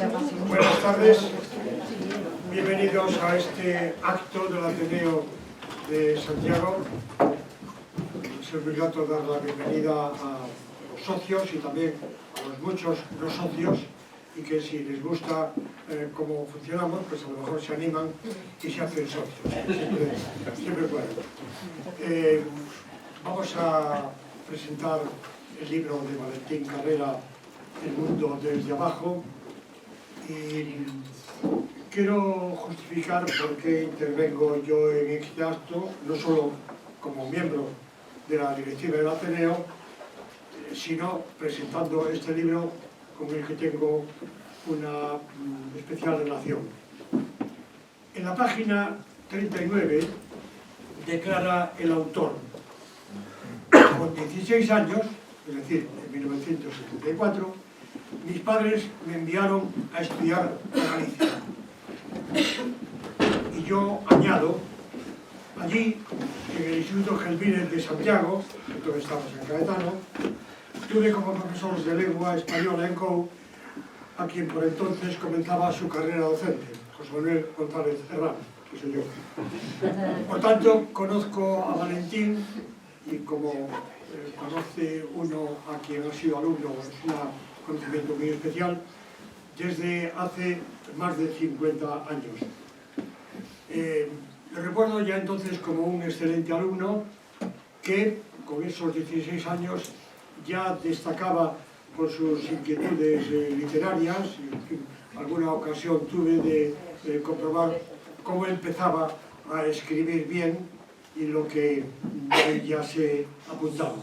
Buenas tardes, bienvenidos a este acto del Ateneo de Santiago. Es muy grato dar la bienvenida a los socios y también a los muchos no socios, y que si les gusta cómo funcionamos, pues a lo mejor se animan y se hacen socios. Siempre pueden. Vamos a presentar el libro de Valentín Carrera, El mundo desde abajo, y quiero justificar por qué intervengo yo en este acto, no solo como miembro de la directiva del Ateneo, sino presentando este libro con el que tengo una especial relación. En la página 39 declara el autor: con 16 años, es decir, en 1974, mis padres me enviaron a estudiar a Galicia. Y yo añado, allí, en el Instituto Gelmírez de Santiago, donde estamos en Caetano, tuve como profesor de lengua española en COU a quien por entonces comenzaba su carrera docente, José Manuel González Herrán, que soy yo. Por tanto, conozco a Valentín, y como conoce uno a quien ha sido alumno, es un conocimiento muy especial, desde hace más de 50 años. Lo recuerdo ya entonces como un excelente alumno que con esos 16 años ya destacaba por sus inquietudes literarias. En fin, alguna ocasión tuve de comprobar cómo empezaba a escribir bien y lo que ya se apuntaba.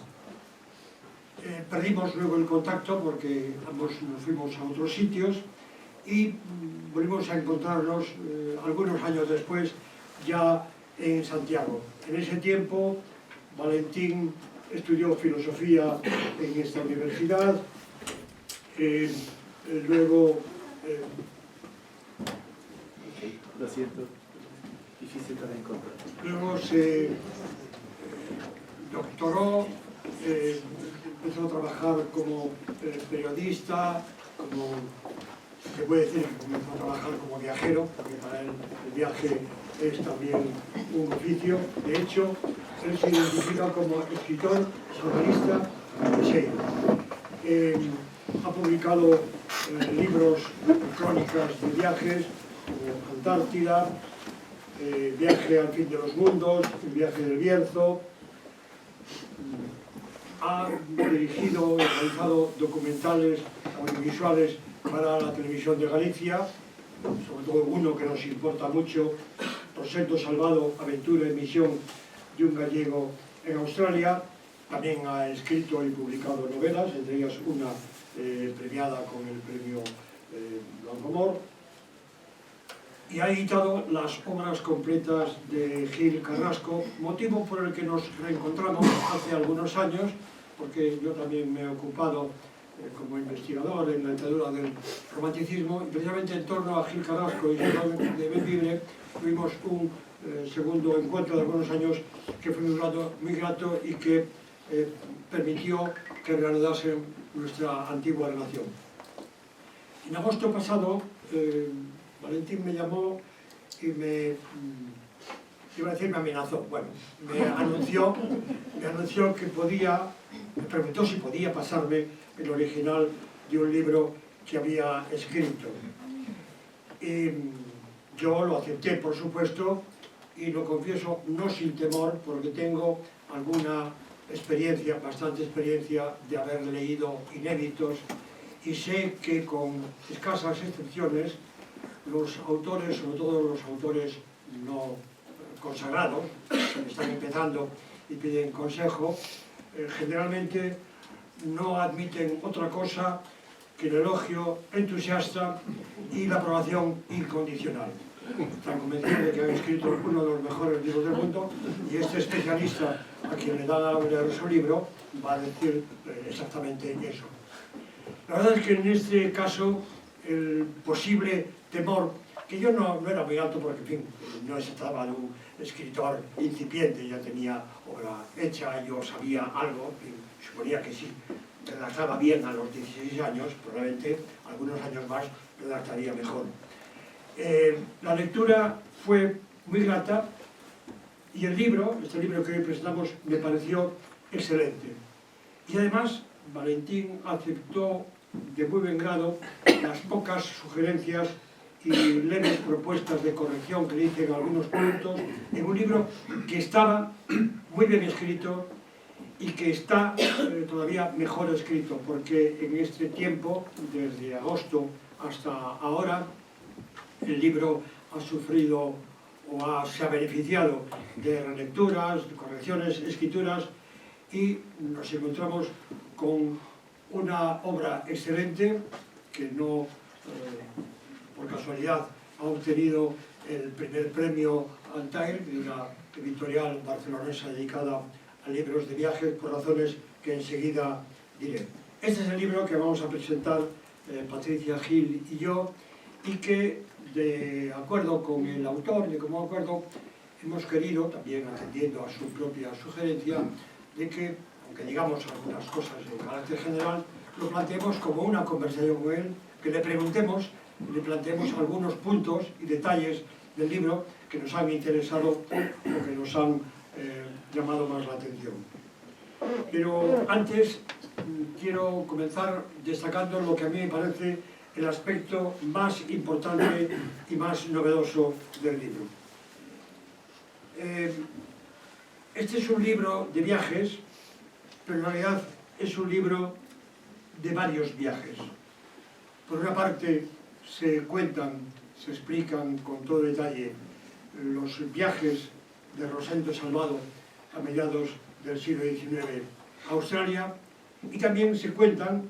Perdimos luego el contacto porque ambos nos fuimos a otros sitios y volvimos a encontrarnos algunos años después ya en Santiago. En ese tiempo Valentín estudió filosofía en esta universidad, luego lo siento, difícil para encontrar. Luego se doctoró, empezó a trabajar como periodista, como se puede decir que comenzó a trabajar como viajero, porque para él el viaje es también un oficio. De hecho, él se identifica como escritor, jornalista y serio. Ha publicado libros, crónicas de viajes, como Antártida, Viaje al fin de los mundos, El viaje del Bierzo. Ha dirigido y realizado documentales audiovisuales para la televisión de Galicia, sobre todo uno que nos importa mucho, Rosendo Salvado, aventura y misión de un gallego en Australia. También ha escrito y publicado novelas, entre ellas una premiada con el premio Blancomor. Y ha editado las obras completas de Gil Carrasco, motivo por el que nos reencontramos hace algunos años, porque yo también me he ocupado como investigador en la literatura del romanticismo, y precisamente en torno a Gil Carrasco y de Bembibre tuvimos un segundo encuentro de algunos años que fue muy grato y que permitió que reanudase nuestra antigua relación. En agosto pasado, Valentín me llamó y me amenazó. Bueno, me anunció que me preguntó si podía pasarme el original de un libro que había escrito. Y yo lo acepté, por supuesto, y lo confieso no sin temor, porque tengo alguna experiencia, bastante experiencia, de haber leído inéditos, y sé que con escasas excepciones, los autores, sobre todo los autores no consagrados, que están empezando y piden consejo, generalmente no admiten otra cosa que el elogio entusiasta y la aprobación incondicional. Están convencidos de que han escrito uno de los mejores libros del mundo, y este especialista a quien le da a leer su libro va a decir exactamente eso. La verdad es que en este caso el posible temor, que yo no era muy alto porque, en fin, no se trataba de un escritor incipiente, ya tenía obra hecha, yo sabía algo, y suponía que sí redactaba bien a los 16 años, probablemente algunos años más redactaría mejor. La lectura fue muy grata y el libro, este libro que hoy presentamos, me pareció excelente. Y además, Valentín aceptó de muy buen grado las pocas sugerencias y leves propuestas de corrección que le hice en algunos puntos, en un libro que estaba muy bien escrito y que está todavía mejor escrito, porque en este tiempo, desde agosto hasta ahora, el libro ha sufrido o se ha beneficiado de relecturas, de correcciones, escrituras, y nos encontramos con una obra excelente que no, por casualidad, ha obtenido el primer premio Altair, de una editorial barcelonesa dedicada a libros de viajes, por razones que enseguida diré. Este es el libro que vamos a presentar Patricia Gil y yo, y que, de acuerdo con el autor, de común acuerdo, hemos querido, también atendiendo a su propia sugerencia, de que, aunque digamos algunas cosas de carácter general, lo planteemos como una conversación con él, que le preguntemos, le planteemos algunos puntos y detalles del libro que nos han interesado o que nos han llamado más la atención. Pero antes quiero comenzar destacando lo que a mí me parece el aspecto más importante y más novedoso del libro. Este es un libro de viajes, pero en realidad es un libro de varios viajes. Por una parte se cuentan, se explican con todo detalle los viajes de Rosendo Salvado a mediados del siglo XIX a Australia, y también se cuentan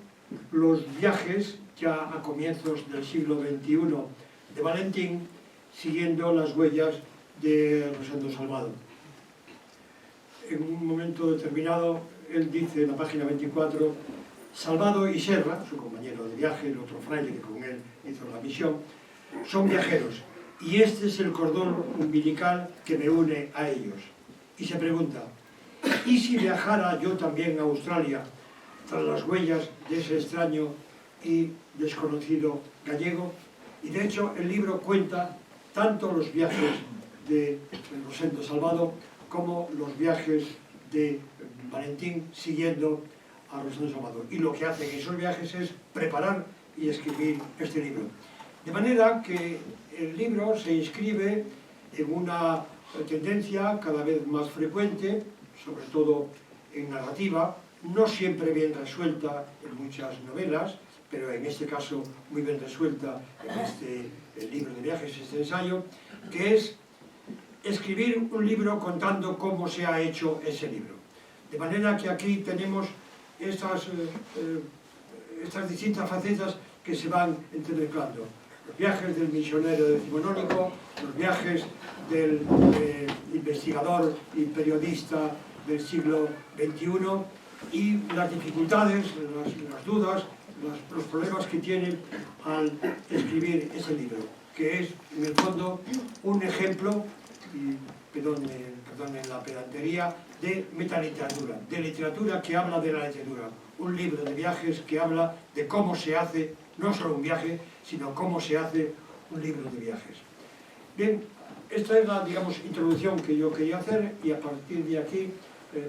los viajes ya a comienzos del siglo XXI de Valentín, siguiendo las huellas de Rosendo Salvado. En un momento determinado, él dice en la página 24, Salvado y Serra, su compañero de viaje, el otro fraile que con él hizo la misión, son viajeros, y este es el cordón umbilical que me une a ellos. Y se pregunta, ¿y si viajara yo también a Australia tras las huellas de ese extraño y desconocido gallego? Y de hecho el libro cuenta tanto los viajes de Rosendo Salvado como los viajes de Valentín siguiendo a Rosendo Salvado. Y lo que hacen esos viajes es preparar y escribir este libro. De manera que el libro se inscribe en una tendencia cada vez más frecuente, sobre todo en narrativa, no siempre bien resuelta en muchas novelas, pero en este caso muy bien resuelta en este libro de viajes, este ensayo, que es escribir un libro contando cómo se ha hecho ese libro. De manera que aquí tenemos estas distintas facetas que se van entremezclando. Los viajes del misionero decimonónico, los viajes del investigador y periodista del siglo XXI, y las dificultades, las dudas, los problemas que tiene al escribir ese libro, que es, en el fondo, un ejemplo, y perdonen la pedantería, de metaliteratura, de literatura que habla de la literatura. Un libro de viajes que habla de cómo se hace, no solo un viaje, sino cómo se hace un libro de viajes. Bien, esta es la, digamos, introducción que yo quería hacer, y a partir de aquí,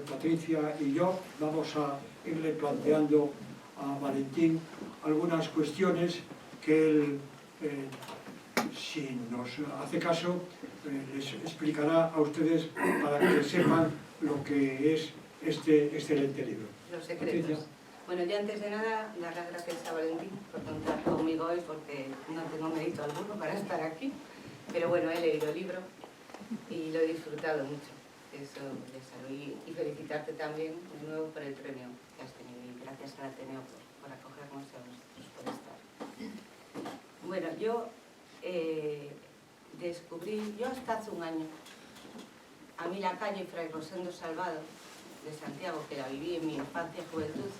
Patricia y yo vamos a irle planteando a Valentín algunas cuestiones que él, si nos hace caso, les explicará a ustedes para que sepan lo que es este excelente libro. Los secretos. Patricia. Bueno, yo antes de nada, dar las gracias a Valentín por contar conmigo hoy, porque no tengo mérito alguno para estar aquí, pero bueno, he leído el libro y lo he disfrutado mucho. Eso les saludo, y felicitarte también de nuevo por el premio que has tenido, y gracias al Ateneo por acogernos y a nosotros por estar. Bueno, yo descubrí, yo hasta hace un año, a mí la calle Fray Rosendo Salvado de Santiago, que la viví en mi infancia y juventud,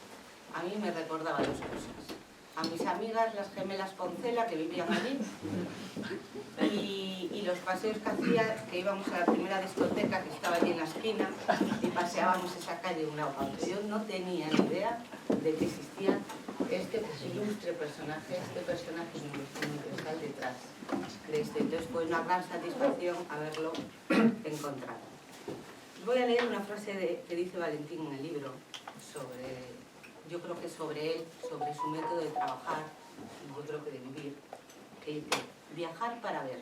a mí me recordaba dos cosas. a mis amigas, las gemelas Poncela, que vivían allí, y los paseos que hacía, que íbamos a la primera discoteca que estaba allí en la esquina y paseábamos esa calle de un lado a otro. Yo no tenía ni idea de que existía este ilustre personaje, este personaje universal detrás de este. Entonces fue una gran satisfacción haberlo encontrado. Voy a leer una frase que dice Valentín en el libro sobre, yo creo que sobre él, sobre su método de trabajar, y yo creo que de vivir, que dice: viajar para ver,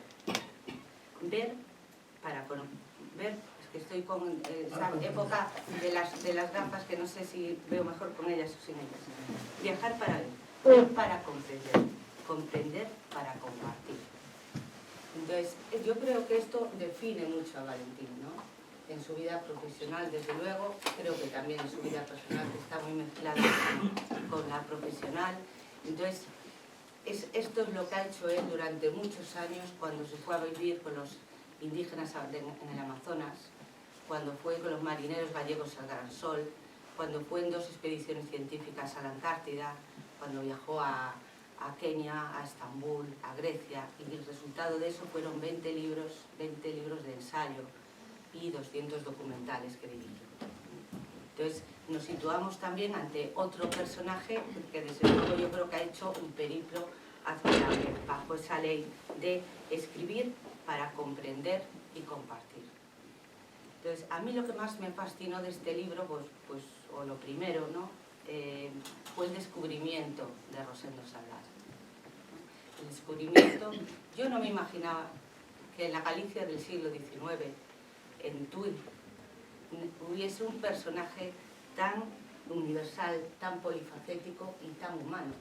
ver para ver. Es que estoy con esa época de las gafas que no sé si veo mejor con ellas o sin ellas. Viajar para ver para comprender, comprender para compartir. Entonces, yo creo que esto define mucho a Valentín, ¿no? En su vida profesional, desde luego, creo que también en su vida personal, que está muy mezclada con la profesional. Entonces, esto es lo que ha hecho él durante muchos años, cuando se fue a vivir con los indígenas en el Amazonas, cuando fue con los marineros gallegos al Gran Sol, cuando fue en 2 expediciones científicas a la Antártida, cuando viajó a Kenia, a Estambul, a Grecia, y el resultado de eso fueron 20 libros de ensayo y 200 documentales que dirigió. Entonces nos situamos también ante otro personaje que desde luego yo creo que ha hecho un periplo admirable bajo esa ley de escribir para comprender y compartir. Entonces a mí lo que más me fascinó de este libro, pues o lo primero, ¿no? Fue el descubrimiento de Rosendo Salgado. El descubrimiento, yo no me imaginaba que en la Galicia del siglo XIX, en Tui, hubiese un personaje tan universal, tan polifacético y tan humano,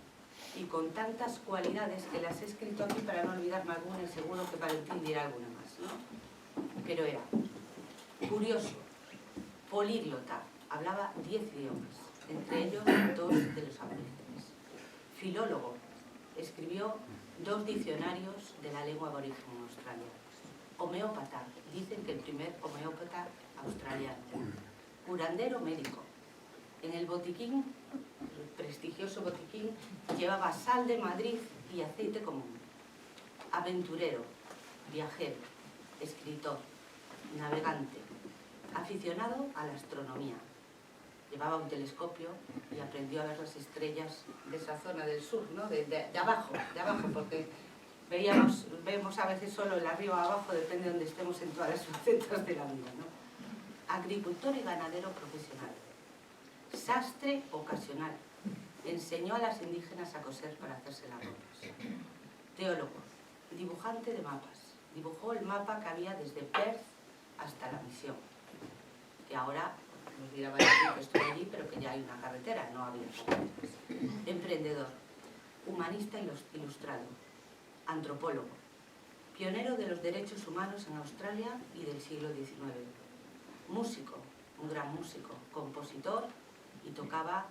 y con tantas cualidades que las he escrito aquí para no olvidarme alguna, y seguro que Valentín dirá alguna más, ¿no? Pero era curioso, políglota, hablaba 10 idiomas, entre ellos 2 de los aborígenes. Filólogo, escribió 2 diccionarios de la lengua aborigen en Australia. Homeópata, dicen que el primer homeópata australiano. Curandero médico. En el botiquín, el prestigioso botiquín, llevaba sal de Madrid y aceite común. Aventurero, viajero, escritor, navegante, aficionado a la astronomía. Llevaba un telescopio y aprendió a ver las estrellas de esa zona del sur, ¿no? de abajo, porque vemos a veces solo el arriba o abajo, depende de donde estemos en todas las facetas de la vida, ¿no? Agricultor y ganadero profesional. Sastre ocasional. Enseñó a las indígenas a coser para hacerse las ropas. Teólogo. Dibujante de mapas. Dibujó el mapa que había desde Perth hasta la Misión, que ahora nos dirá Valentín que estoy allí, pero que ya hay una carretera, no había carreteras. Emprendedor. Humanista ilustrado. Antropólogo, pionero de los derechos humanos en Australia y del siglo XIX. Músico, un gran músico, compositor, y tocaba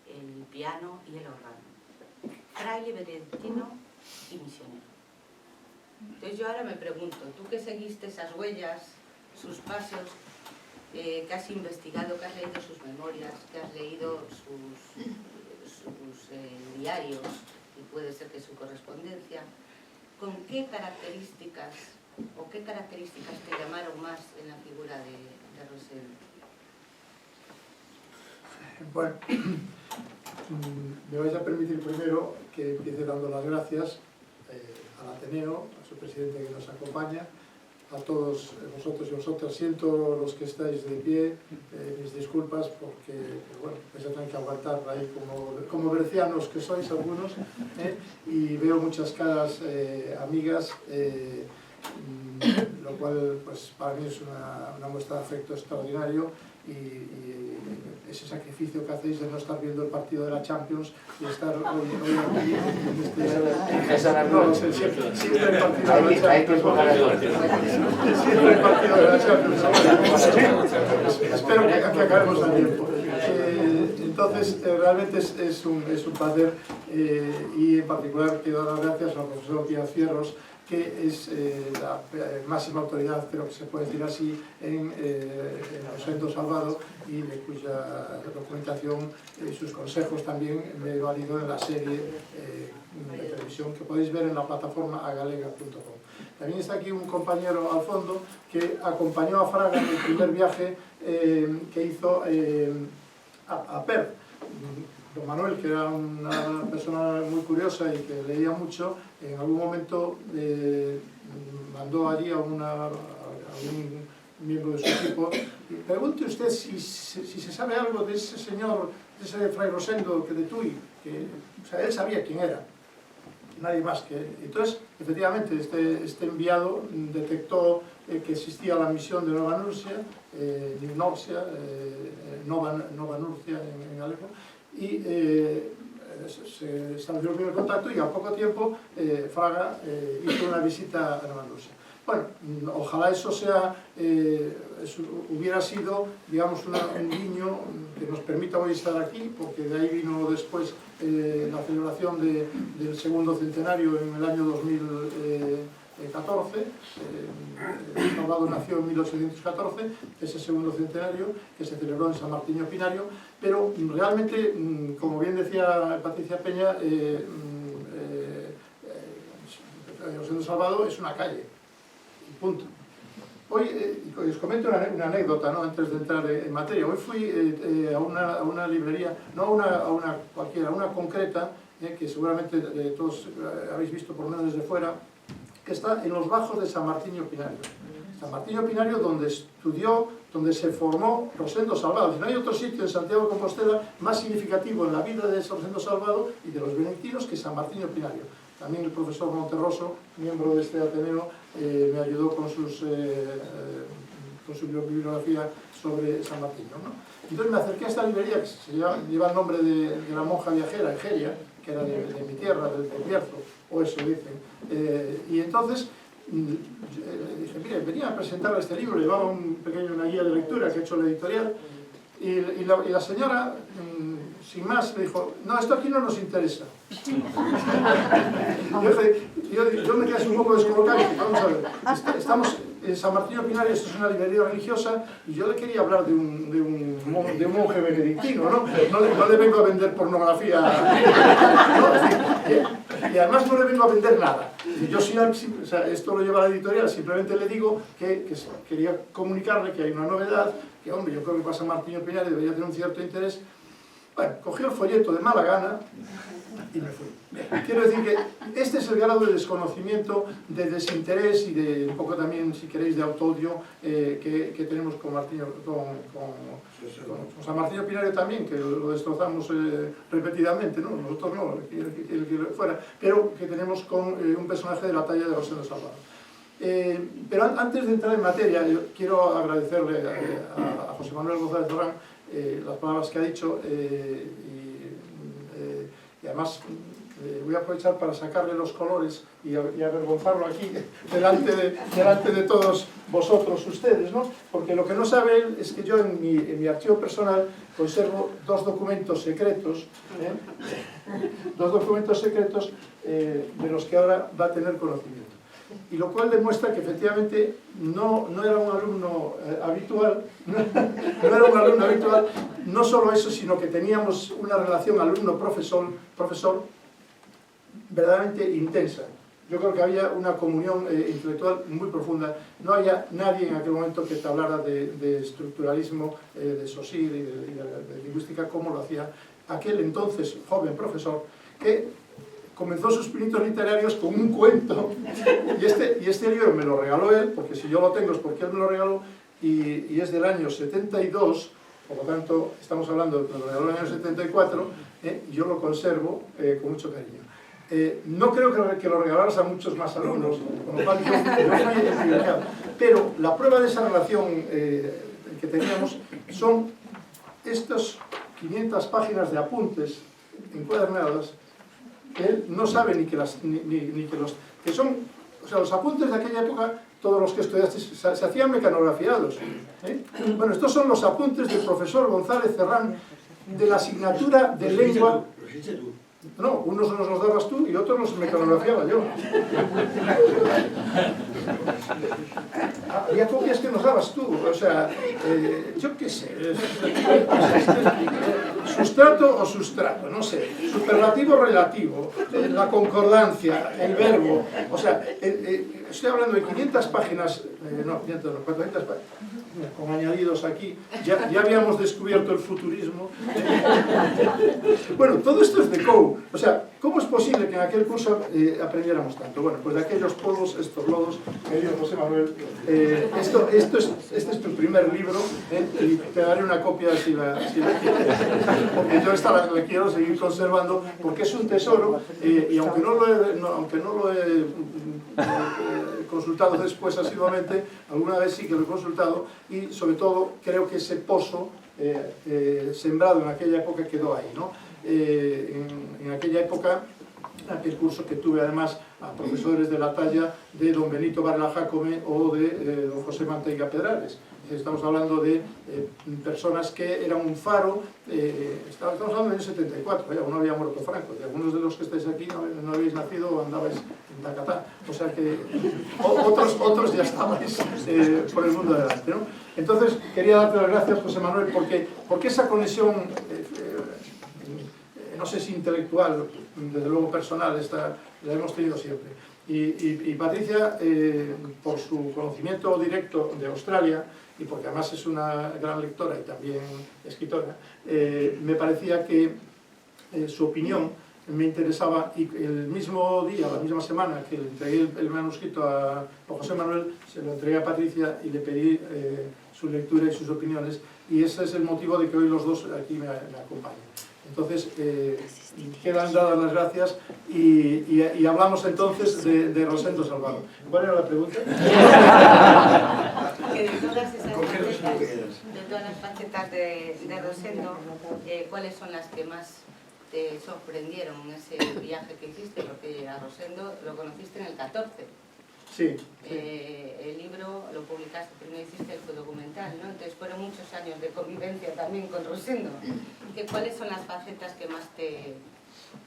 el piano y el órgano. Fraile benedictino y misionero. Entonces yo ahora me pregunto, tú que seguiste esas huellas, sus pasos, que has investigado, que has leído sus memorias, que has leído sus diarios, y puede ser que su correspondencia, ¿con qué características te llamaron más en la figura de Rosendo? Bueno, me vais a permitir primero que empiece dando las gracias al Ateneo, a su presidente que nos acompaña, a todos vosotros y vosotras. Siento los que estáis de pie, mis disculpas porque, bueno, vais a tener que aguantar ahí como bercianos que sois algunos, y veo muchas caras amigas, lo cual pues para mí es una muestra de afecto extraordinario, y ese sacrificio que hacéis de no estar viendo el partido de la Champions y estar hoy aquí en este... No, siempre el partido de la Champions. Siempre el partido de la Champions. Espero que acabemos a tiempo. Entonces, Entonces, realmente es un placer y en particular quiero dar las gracias al profesor Díaz Fierros, que es la máxima autoridad, creo que se puede decir así, en Rosendo Salvado, y de cuya documentación y sus consejos también me he valido en la serie de televisión que podéis ver en la plataforma agalega.com. También está aquí un compañero al fondo que acompañó a Fraga en el primer viaje que hizo a Perth. Don Manuel, que era una persona muy curiosa y que leía mucho, en algún momento mandó allí a un miembro de su equipo y pregunte usted si se sabe algo de ese señor, de ese Fray Rosendo de Tui, que o sea, él sabía quién era, nadie más que él. Entonces, efectivamente, este enviado detectó que existía la misión de Nova Nursia, Nova Nursia en gallego, y se estableció el primer contacto y a poco tiempo Fraga hizo una visita a Nova Nursia. Bueno, ojalá eso hubiera sido, digamos, un guiño que nos permita hoy estar aquí, porque de ahí vino después la celebración del segundo centenario en el año 2014. Salvado nació en 1814, ese segundo centenario que se celebró en San Martiño Pinario, pero realmente, como bien decía Patricia Peña, Rosendo Salvado es una calle. Punto. Hoy os comento una anécdota, ¿no? Antes de entrar en materia. Hoy fui a una librería, no a una cualquiera, a una concreta, que seguramente todos habéis visto por lo menos desde fuera, que está en los bajos de San Martiño Pinario. San Martiño Pinario, donde estudió, donde se formó Rosendo Salvado. Si no hay otro sitio en Santiago de Compostela más significativo en la vida de Rosendo Salvado y de los benedictinos que San Martiño Pinario. También el profesor Monterroso, miembro de este Ateneo, me ayudó con su bibliografía sobre San Martín, ¿no? Entonces me acerqué a esta librería que lleva el nombre de la monja viajera, Egeria, que era de mi tierra, del Bierzo, o eso dicen. Y entonces dije, mire, venía a presentar este libro, llevaba una guía de lectura que ha hecho la editorial, y la señora, sin más, le dijo, no, esto aquí no nos interesa. Yo me quedé un poco descolocado y dije, vamos a ver, estamos en San Martín Pinario, esto es una librería religiosa, y yo le quería hablar de un monje benedictino, ¿no? No le vengo a vender pornografía, ¿no? Y además no le vengo a vender nada. Yo o sea, esto lo lleva a la editorial, simplemente le digo que quería comunicarle que hay una novedad, que hombre, yo creo que para San Martín Pinario debería tener un cierto interés. Bueno, cogí el folleto de mala gana y me fui. Quiero decir que este es el grado de desconocimiento, de desinterés y de un poco también, si queréis, de autoodio que tenemos con San Martín Pinario también, que lo destrozamos repetidamente, ¿no? Nosotros no, el que fuera, pero que tenemos con un personaje de la talla de Rosendo Salvado. Pero antes de entrar en materia, yo quiero agradecerle a José Manuel González Torrán las palabras que ha dicho y además voy a aprovechar para sacarle los colores y avergonzarlo aquí delante de todos vosotros ustedes, ¿no? Porque lo que no sabe él es que yo en mi archivo personal conservo dos documentos secretos de los que ahora va a tener conocimiento. Y lo cual demuestra que efectivamente no era un alumno habitual, no solo eso, sino que teníamos una relación alumno-profesor verdaderamente intensa. Yo creo que había una comunión intelectual muy profunda. No había nadie en aquel momento que te hablara de estructuralismo, de Saussure y de lingüística como lo hacía aquel entonces joven profesor que comenzó sus pinitos literarios con un cuento, y este libro me lo regaló él, porque si yo lo tengo es porque él me lo regaló, y es del año 72, por lo tanto estamos hablando de que me lo regaló en el año 74, y yo lo conservo con mucho cariño. No creo que lo regalaras a muchos más alumnos, con lo cual yo fui el privilegiado, pero la prueba de esa relación que teníamos son estas 500 páginas de apuntes encuadernadas que él no sabe ni que son, o sea, los apuntes de aquella época, todos los que estudiaste se hacían mecanografiados. Bueno, estos son los apuntes del profesor González Serrán, de la asignatura de Lo hiciste lengua. tú, lo hiciste tú. No, unos nos los dabas tú y otros los mecanografiaba yo. Había copias que nos dabas tú, o sea, yo qué sé, sustrato o sustrato, no sé, superlativo o relativo, la concordancia, el verbo, o sea, estoy hablando de 500 páginas, no, 500 no, 400 páginas, con añadidos aquí, ya habíamos descubierto el futurismo. Bueno, todo esto es de COU, o sea, ¿cómo es posible que en aquel curso aprendiéramos tanto? Bueno, pues de aquellos polvos, estos lodos, querido José Manuel, este es tu primer libro, y te daré una copia si la quieres, porque yo esta la quiero seguir conservando, porque es un tesoro, y aunque no lo he consultado después asiduamente, alguna vez sí que lo he consultado, y sobre todo creo que ese pozo sembrado en aquella época quedó ahí, ¿no? En aquella época, aquel curso que tuve además a profesores de la talla de don Benito Varela Jácome o de don José Manteiga Pedrares. Estamos hablando de personas que eran un faro, estamos hablando del año 74, aún no había muerto Franco, y algunos de los que estáis aquí no habéis nacido o andabais en Tacatá, o sea que otros ya estabais por el mundo adelante, ¿no? Entonces quería darte las gracias, José Manuel, porque esa conexión, no sé si intelectual, desde luego personal, la hemos tenido siempre. Y Patricia, por su conocimiento directo de Australia, y porque además es una gran lectora y también escritora, me parecía que su opinión me interesaba, y el mismo día, la misma semana que le entregué el manuscrito a José Manuel, se lo entregué a Patricia y le pedí su lectura y sus opiniones, y ese es el motivo de que hoy los dos aquí me acompañen. Entonces, quedan dadas las gracias y hablamos entonces de Rosendo Salvado. ¿Cuál era la pregunta? Que de todas las facetas de Rosendo, ¿cuáles son las que más te sorprendieron en ese viaje que hiciste? Porque a Rosendo lo conociste en el 14. Sí. El libro lo publicaste, primero hiciste el documental, ¿no? Entonces fueron muchos años de convivencia también con Rosendo. ¿Cuáles son las facetas que más te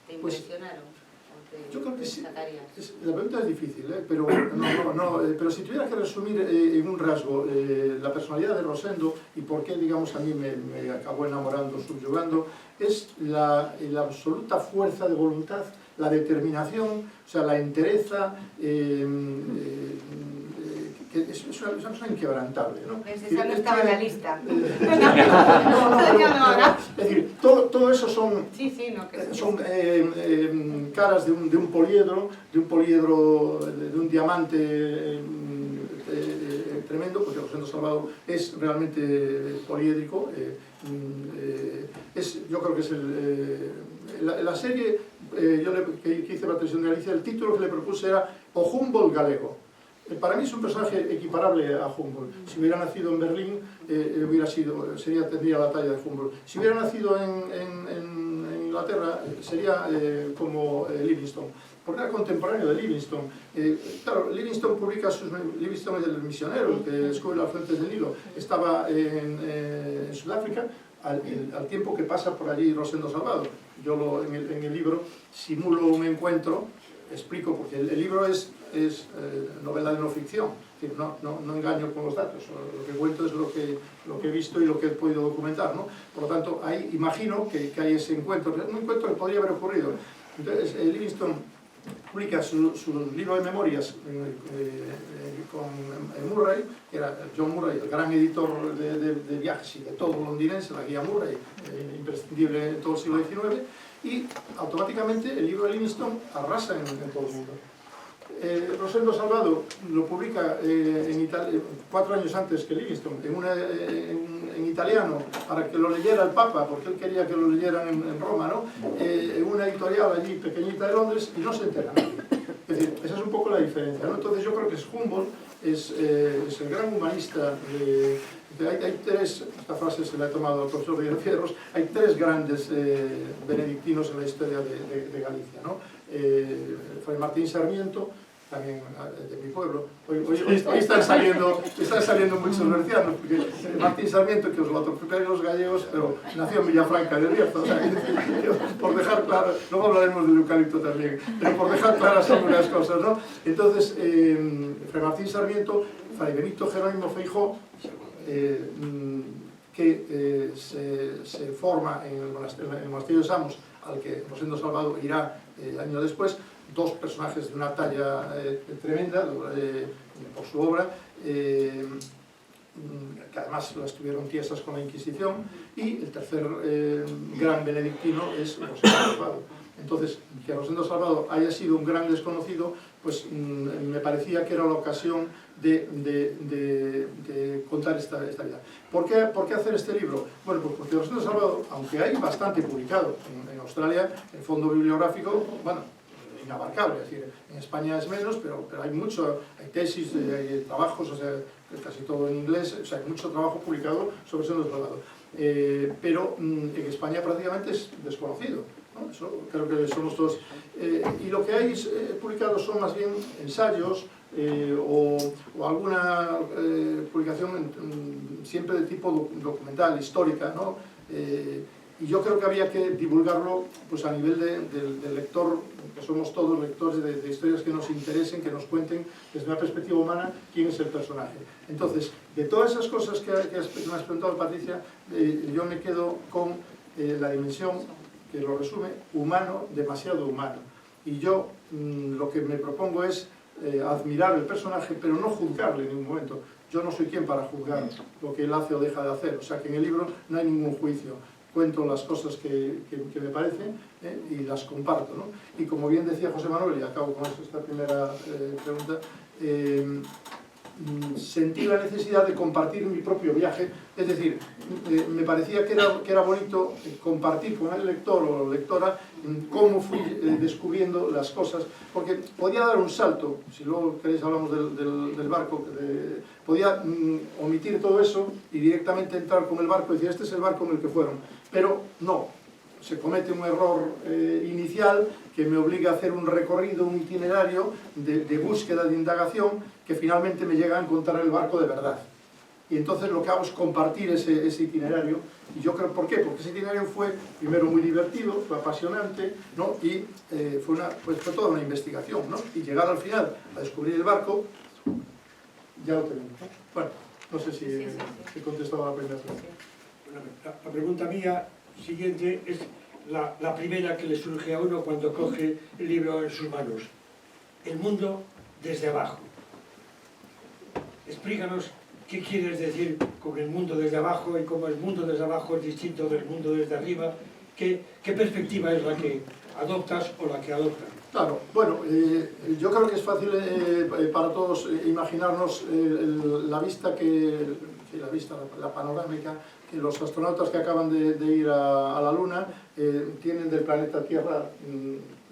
impresionaron? Yo creo que sí. Sacarías? La pregunta es difícil, pero pero si tuviera que resumir en un rasgo la personalidad de Rosendo y por qué, digamos, a mí me acabó enamorando, subyugando, es la absoluta fuerza de voluntad, la determinación, o sea, la entereza, que es una persona inquebrantable, ¿no? Pues esa no estaba en la lista. Es decir, todo eso son, son caras de un poliedro, de un diamante tremendo, porque Rosendo Salvado es realmente poliédrico. Yo creo que es la serie que hice para Televisión de Galicia, el título que le propuse era O Humboldt galego. Para mí es un personaje equiparable a Humboldt. Si hubiera nacido en Berlín, tendría la talla de Humboldt. Si hubiera nacido en Inglaterra, sería como Livingstone, porque era contemporáneo de Livingstone. Claro, Livingstone publica Livingstone es el misionero, el que descubre las fuentes del Nilo. Estaba en Sudáfrica, al tiempo que pasa por allí Rosendo Salvado. Yo en el libro simulo un encuentro, explico, porque el libro es novela de no ficción, es decir, no engaño con los datos, lo que cuento es lo que he visto y lo que he podido documentar, ¿no? Por lo tanto, imagino que hay ese encuentro, un encuentro que podría haber ocurrido. Entonces, Livingstone publica su libro de memorias con Murray, que era John Murray, el gran editor de viajes y de todo londinense, la guía Murray, imprescindible en todo el siglo XIX, y automáticamente el libro de Livingstone arrasa en todo el mundo. Rosendo Salvado lo publica en Italia 4 años antes que Livingstone, en italiano, para que lo leyera el Papa, porque él quería que lo leyeran en Roma, ¿no? En una editorial allí pequeñita de Londres, y no se entera nadie. Es decir, esa es un poco la diferencia, ¿no? Entonces yo creo que Humboldt es el gran humanista hay tres, esta frase se la he tomado al profesor Miguel Fierros, hay tres grandes benedictinos en la historia de Galicia, ¿no? Fray Martín Sarmiento, también de mi pueblo. Hoy están saliendo muchos bercianos, porque Martín Sarmiento, que os lo atropellan los gallegos, pero nació en Villafranca del Bierzo, o sea, por dejar claro, luego hablaremos del eucalipto también, pero por dejar claras algunas cosas, ¿no? Entonces, Fray Martín Sarmiento, Fray Benito Jerónimo Feijó, que se forma en el monasterio de Samos, al que Rosendo Salvado irá años después, dos personajes de una talla tremenda por su obra, que además las tuvieron tiesas con la Inquisición, y el tercer gran benedictino es Rosendo Salvado. Entonces, que Rosendo Salvado haya sido un gran desconocido, pues me parecía que era la ocasión de contar esta vida. ¿Por qué hacer este libro? Bueno, pues porque Rosendo Salvado, aunque hay bastante publicado en Australia, el fondo bibliográfico, bueno, inabarcable, es decir, en España es menos, pero hay mucho, hay tesis, hay trabajos, o sea, casi todo en inglés, o sea, hay mucho trabajo publicado sobre Rosendo Salvado. Pero en España prácticamente es desconocido, ¿no? Eso creo que somos todos. Y lo que hay publicado son más bien ensayos o alguna publicación siempre de tipo documental, histórica, ¿no? Y yo creo que había que divulgarlo pues, a nivel del lector, que somos todos lectores de historias que nos interesen, que nos cuenten desde una perspectiva humana quién es el personaje. Entonces, de todas esas cosas que me has preguntado, Patricia, yo me quedo con la dimensión, que lo resume, humano, demasiado humano. Y yo lo que me propongo es admirar el personaje, pero no juzgarle en ningún momento. Yo no soy quien para juzgar lo que él hace o deja de hacer. O sea que en el libro no hay ningún juicio. Cuento las cosas que me parecen y las comparto, ¿no? Y como bien decía José Manuel, y acabo con esta primera pregunta, sentí la necesidad de compartir mi propio viaje, es decir, me parecía que era bonito compartir con el lector o lectora cómo fui descubriendo las cosas, porque podía dar un salto, si luego queréis hablamos del barco, podía omitir todo eso y directamente entrar con el barco y decir, este es el barco en el que fueron, pero no, se comete un error inicial que me obliga a hacer un recorrido, un itinerario de búsqueda, de indagación, que finalmente me llega a encontrar el barco de verdad. Y entonces lo que hago es compartir ese itinerario. Y yo creo, ¿por qué? Porque ese itinerario fue, primero, muy divertido, fue apasionante, ¿no? Y fue toda una investigación, ¿no? Y llegar al final a descubrir el barco, ya lo tenemos, ¿no? Bueno, no sé si he contestado a la primera pregunta. La pregunta mía siguiente es la primera que le surge a uno cuando coge el libro en sus manos. El mundo desde abajo. Explícanos qué quieres decir con el mundo desde abajo y cómo el mundo desde abajo es distinto del mundo desde arriba. ¿Qué perspectiva es la que adoptas o la que adoptan? Claro, bueno, yo creo que es fácil para todos imaginarnos la vista la panorámica que los astronautas que acaban de ir a la Luna tienen del planeta Tierra.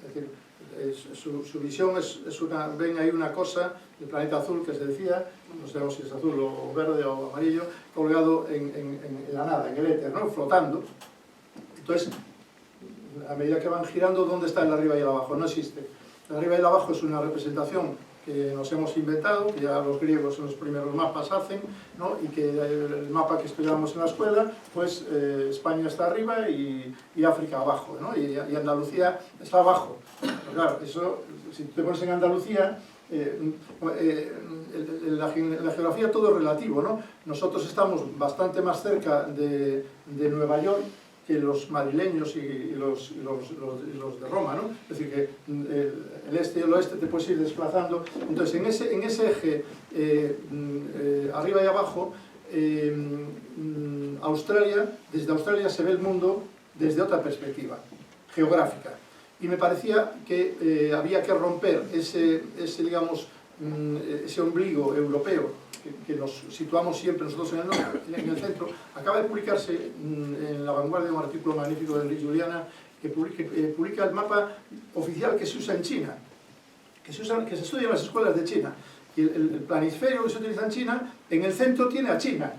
Es decir, su visión es ven ahí una cosa, el planeta azul que se decía, no sabemos si es azul o verde o amarillo, colgado en la nada, en el éter, ¿no? Flotando. Entonces, a medida que van girando, ¿dónde está el arriba y el abajo? No existe. El arriba y el abajo es una representación que nos hemos inventado, que ya los griegos en los primeros mapas hacen, ¿no? Y que el mapa que estudiamos en la escuela, pues España está arriba y África abajo, ¿no? Y Andalucía está abajo. Pero claro, eso, si te pones en Andalucía, la geografía todo es relativo, ¿no? Nosotros estamos bastante más cerca de Nueva York que los madrileños y los de Roma, ¿no? Es decir, que el este y el oeste te puedes ir desplazando. Entonces, en ese eje, arriba y abajo, desde Australia se ve el mundo desde otra perspectiva, geográfica. Y me parecía que había que romper ese ombligo europeo que nos situamos siempre nosotros en el centro. Acaba de publicarse en La Vanguardia un artículo magnífico de Enrique Juliana que publica el mapa oficial que se usa en China, que se estudia en las escuelas de China. Y el planisferio que se utiliza en China, en el centro tiene a China.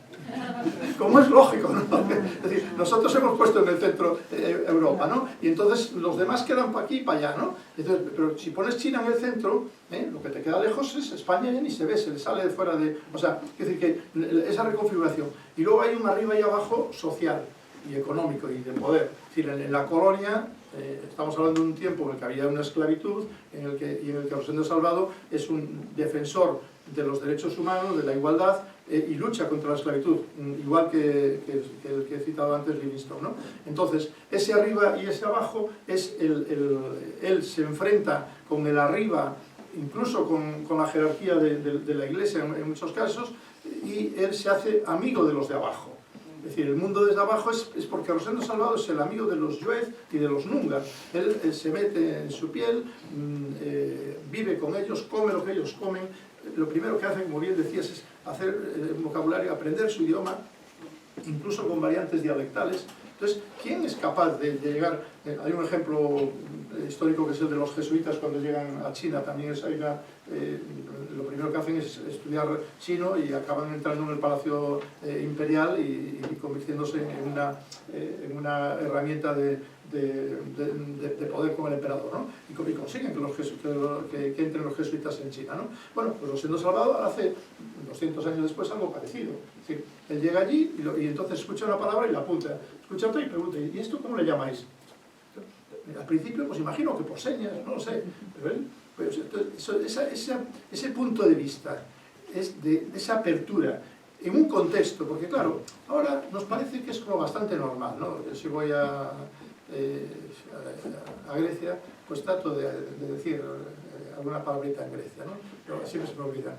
Como es lógico, ¿no? Es decir, nosotros hemos puesto en el centro Europa, ¿no? Y entonces los demás quedan para aquí y para allá, ¿no? Entonces, pero si pones China en el centro, lo que te queda lejos es España, ya ni se ve, se le sale de fuera de... O sea, es decir, que esa reconfiguración. Y luego hay un arriba y abajo social y económico y de poder. Es decir, en la colonia... estamos hablando de un tiempo en el que había una esclavitud y en el que Rosendo Salvado es un defensor de los derechos humanos, de la igualdad y lucha contra la esclavitud, igual que el que he citado antes, Livingstone, ¿no? Entonces, ese arriba y ese abajo, él se enfrenta con el arriba, incluso con la jerarquía de la Iglesia en muchos casos, y él se hace amigo de los de abajo. Es decir, el mundo desde abajo es porque Rosendo Salvado es el amigo de los Juez y de los Nungar. Él se mete en su piel, vive con ellos, come lo que ellos comen. Lo primero que hace, como bien decías, es hacer vocabulario, aprender su idioma, incluso con variantes dialectales. Entonces, ¿quién es capaz de llegar? Hay un ejemplo histórico que es el de los jesuitas cuando llegan a China. También lo primero que hacen es estudiar chino y acaban entrando en el Palacio Imperial y convirtiéndose en una herramienta de poder con el emperador, ¿no? Y consiguen que entren los jesuitas en China, ¿no? Bueno, pues Rosendo Salvado hace 200 años después algo parecido. Es decir, él llega allí y entonces escucha una palabra y la apunta. Escucha otra y pregunta, ¿y esto cómo le llamáis? Al principio, pues imagino que por señas, no lo sé. Pero él, pues, ese punto de vista, de esa apertura, en un contexto, porque claro, ahora nos parece que es como bastante normal, ¿no? Si voy a Grecia, pues trato de decir alguna palabrita en Grecia, ¿no? Pero siempre se me olvidan.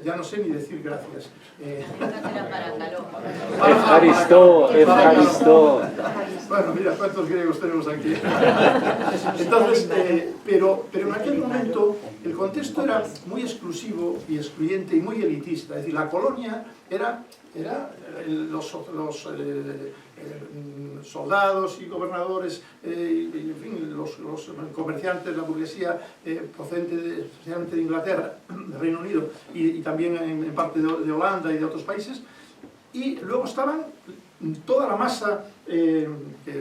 Ya no sé ni decir gracias. Evaristo. Bueno, mira, ¿cuántos griegos tenemos aquí? Entonces, pero en aquel momento el contexto era muy exclusivo y excluyente y muy elitista. Es decir, la colonia era los soldados y gobernadores, en fin, los comerciantes, la burguesía procedente especialmente de Inglaterra, de Reino Unido y también en parte de Holanda y de otros países, y luego estaban toda la masa que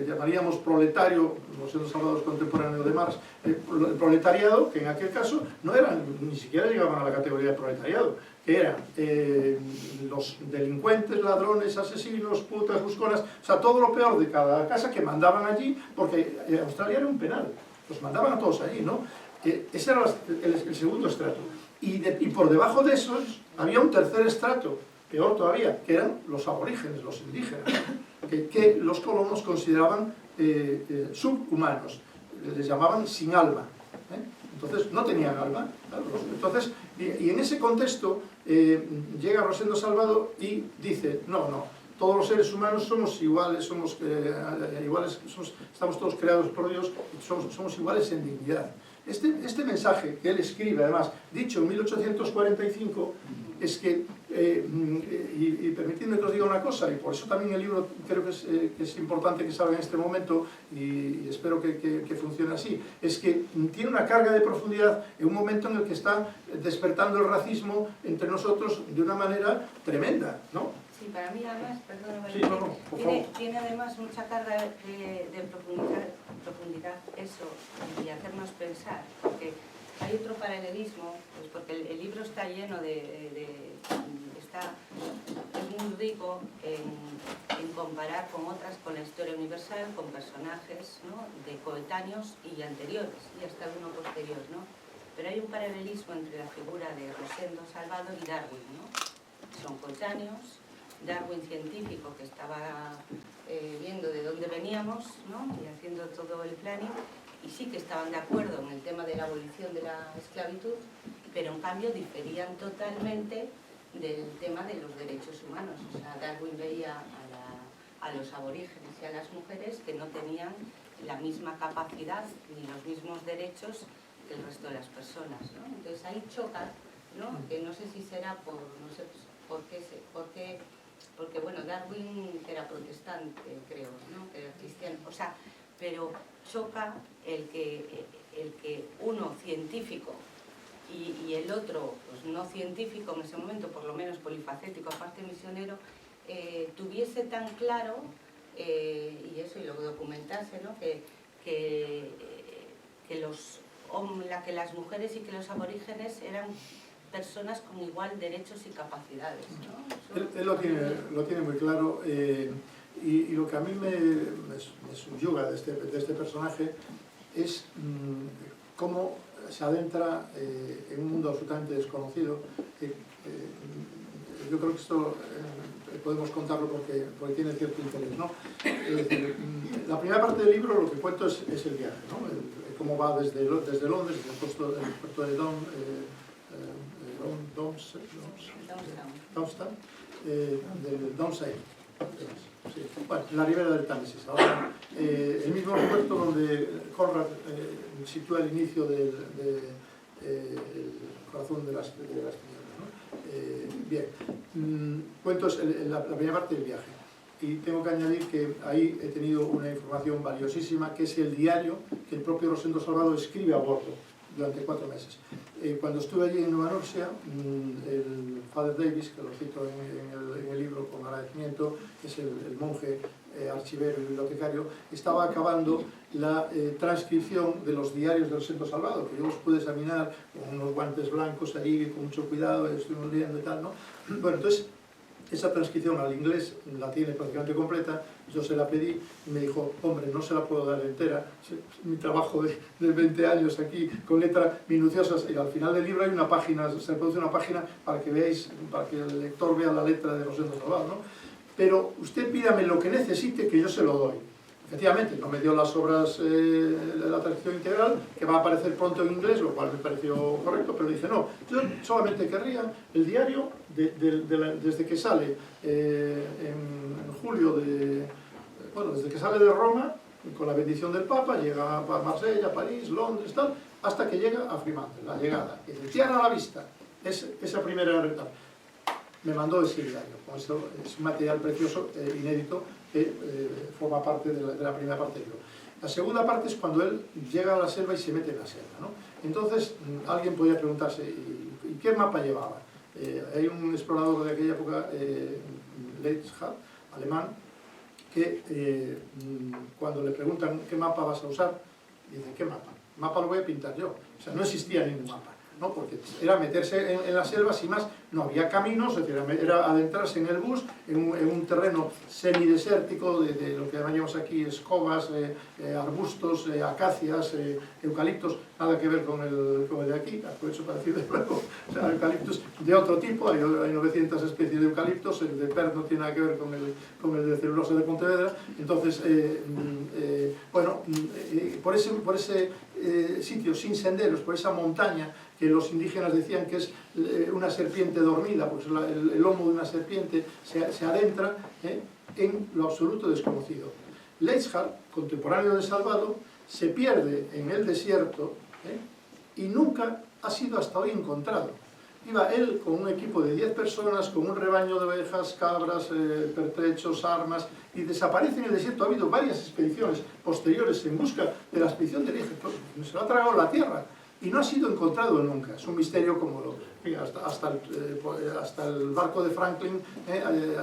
llamaríamos proletario, los salvados contemporáneos de Marx, el proletariado, que en aquel caso no eran, ni siquiera llegaban a la categoría de proletariado, que eran los delincuentes, ladrones, asesinos, putas, busconas, o sea, todo lo peor de cada casa que mandaban allí, porque Australia era un penal, los mandaban a todos allí, ¿no? Ese era el segundo estrato. Y por debajo de esos había un tercer estrato, peor todavía, que eran los aborígenes, los indígenas, que los colonos consideraban subhumanos, les llamaban sin alma. Entonces no tenían alma. Entonces, y en ese contexto llega Rosendo Salvado y dice, no, todos los seres humanos somos iguales, estamos todos creados por Dios, somos iguales en dignidad. Este mensaje que él escribe, además, dicho en 1845, es que, y permitidme que os diga una cosa, y por eso también el libro creo que es importante que salga en este momento, y espero que funcione así, es que tiene una carga de profundidad en un momento en el que está despertando el racismo entre nosotros de una manera tremenda, ¿no? Sí, para mí además, perdóname, sí, por favor. Tiene además mucha carga de profundidad eso y hacernos pensar, porque hay otro paralelismo, pues porque el libro está lleno es muy rico en comparar con la historia universal, con personajes, ¿no?, de coetáneos y anteriores, y hasta uno posterior, ¿no? Pero hay un paralelismo entre la figura de Rosendo Salvado y Darwin, ¿no? Son coetáneos. Darwin, científico, que estaba viendo de dónde veníamos, ¿no?, y haciendo todo el planning, y sí que estaban de acuerdo en el tema de la abolición de la esclavitud, pero en cambio diferían totalmente del tema de los derechos humanos. O sea, Darwin veía a los aborígenes y a las mujeres que no tenían la misma capacidad ni los mismos derechos que el resto de las personas, ¿no? Entonces ahí choca, ¿no?, que no sé si será por, no sé por qué, porque bueno, Darwin era protestante, creo, ¿no?, que era cristiano, o sea, pero choca el que uno científico y el otro, pues no científico en ese momento, por lo menos polifacético, aparte misionero, tuviese tan claro, y eso, y lo documentase, ¿no? que las mujeres y que los aborígenes eran personas con igual derechos y capacidades, ¿no? Él lo tiene muy claro, y lo que a mí me subyuga de este personaje es cómo se adentra en un mundo absolutamente desconocido. Yo creo que esto podemos contarlo porque tiene cierto interés, ¿no? Es decir, la primera parte del libro lo que cuento es el viaje, ¿no? Cómo va desde Londres, desde el puerto de del Downside, sí. Bueno, la ribera del Támesis. Ahora, el mismo puerto donde Conrad sitúa el inicio del corazón de las tinieblas, ¿no? Bien, cuento la primera parte del viaje. Y tengo que añadir que ahí he tenido una información valiosísima, que es el diario que el propio Rosendo Salvado escribe a bordo durante 4 meses. Cuando estuve allí en Nueva Norcia, el Father Davis, que lo cito en el libro con agradecimiento, que es el monje archivero y bibliotecario, estaba acabando la transcripción de los diarios de Rosendo Salvado, que yo los pude examinar con unos guantes blancos allí, con mucho cuidado, estuvimos leyendo y tal, ¿no? Bueno, entonces, esa transcripción al inglés la tiene prácticamente completa, yo se la pedí y me dijo, hombre, no se la puedo dar entera, mi trabajo de 20 años aquí con letras minuciosas, y al final del libro hay una página, se produce una página para que veáis, para que el lector vea la letra de Rosendo Salvado, ¿no? Pero usted pídame lo que necesite que yo se lo doy. Efectivamente, no me dio las obras de la transcripción integral, que va a aparecer pronto en inglés, lo cual me pareció correcto, pero dice, no, yo solamente querría el diario desde que sale en julio desde que sale de Roma, con la bendición del Papa, llega a Marsella, París, Londres, tal, hasta que llega a Fremantle, la llegada. Y dice, tierra a la vista, esa primera etapa. Me mandó ese diario, con esto es un material precioso, inédito, que forma parte de la primera parte del libro. La segunda parte es cuando él llega a la selva y se mete en la selva, ¿no? Entonces, alguien podría preguntarse, ¿y qué mapa llevaba? Hay un explorador de aquella época, Leitchhardt, alemán, que cuando le preguntan qué mapa vas a usar, dice, ¿qué mapa? Mapa lo voy a pintar yo. O sea, no existía ningún mapa, ¿no? Porque era meterse en la selva, sin más, no había caminos, es decir, era adentrarse en el bus, en un terreno semidesértico de lo que llamamos aquí escobas, arbustos, acacias, eucaliptos, nada que ver con el de aquí, aprovecho para decir de nuevo, o sea, eucaliptos de otro tipo, hay 900 especies de eucaliptos, el de Perth no tiene nada que ver con el de celulosa de Pontevedra, entonces, bueno, por ese sitio sin senderos, por esa montaña que los indígenas decían que es una serpiente dormida, pues el lomo de una serpiente se adentra en lo absoluto desconocido. Leitchhardt, contemporáneo de Salvado, se pierde en el desierto y nunca ha sido hasta hoy encontrado. Iba él con un equipo de 10 personas, con un rebaño de ovejas, cabras, pertrechos, armas, y desaparece en el desierto. Ha habido varias expediciones posteriores en busca de la expedición de Leitchhardt. Se lo ha tragado la tierra y no ha sido encontrado nunca. Es un misterio como hasta el barco de Franklin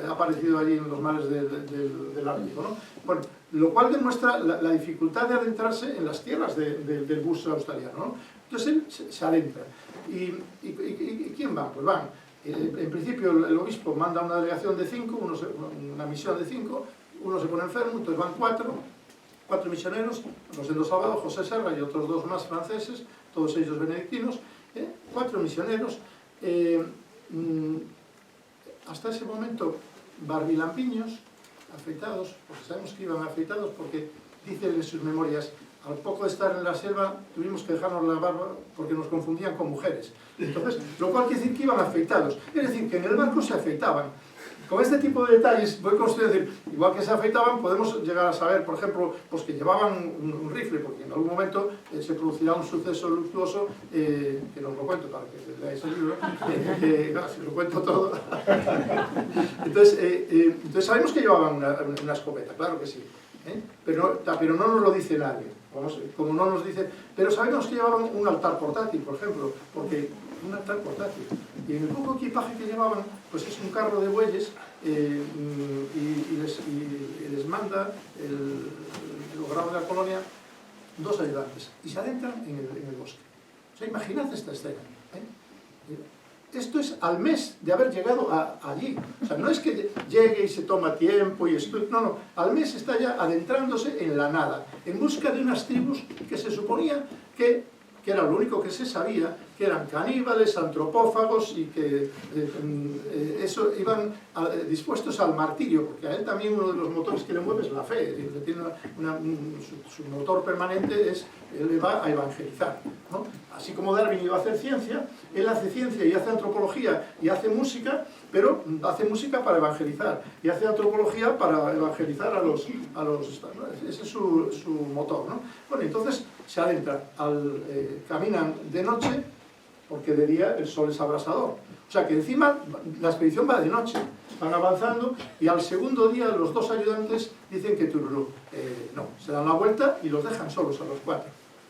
ha aparecido allí en los mares del Ártico, ¿no? Bueno, lo cual demuestra la dificultad de adentrarse en las tierras del bus australiano, ¿no? Entonces él se adentra. ¿Y quién va? Pues van. En principio el obispo manda una delegación de 5, una misión de 5, uno se pone enfermo, entonces van 4 misioneros, Rosendo Salvado, José Serra y otros 2 más franceses, todos ellos benedictinos, 4 misioneros. Hasta ese momento barbilampiños, afeitados, porque sabemos que iban afeitados porque dicen en sus memorias, al poco de estar en la selva tuvimos que dejarnos la barba porque nos confundían con mujeres. Entonces, lo cual quiere decir que iban afeitados. Es decir, que en el barco se afeitaban. Con este tipo de detalles voy construyendo, decir, igual que se afeitaban, podemos llegar a saber, por ejemplo, pues que llevaban un rifle, porque en algún momento se producirá un suceso luctuoso, que no os lo cuento para que leáis el libro, claro, si os lo cuento todo. Entonces sabemos que llevaban una escopeta, claro que sí, pero no nos lo dice nadie. Como no nos dice, pero sabemos que llevaban un altar portátil, por ejemplo, porque un altar portátil. Y en el poco equipaje que llevaban, pues es un carro de bueyes y les manda el logrado de la colonia 2 ayudantes y se adentran en el bosque. O sea, imaginad esta escena. Esto es al mes de haber llegado allí. O sea, no es que llegue y se toma tiempo y esto, no, al mes está ya adentrándose en la nada, en busca de unas tribus que se suponía que era lo único que se sabía, que eran caníbales, antropófagos y que eso iban dispuestos al martirio, porque a él también uno de los motores que le mueve es la fe, es decir, tiene su motor permanente es, él le va a evangelizar, ¿no? Así como Darwin iba a hacer ciencia, él hace ciencia y hace antropología y hace música, pero hace música para evangelizar y hace antropología para evangelizar a los ¿no? Ese es su motor, ¿no? Bueno, entonces se adentran, caminan de noche, porque de día el sol es abrasador. O sea que encima la expedición va de noche, van avanzando y al segundo día los 2 ayudantes dicen que tururú, no, se dan la vuelta y los dejan solos a los 4,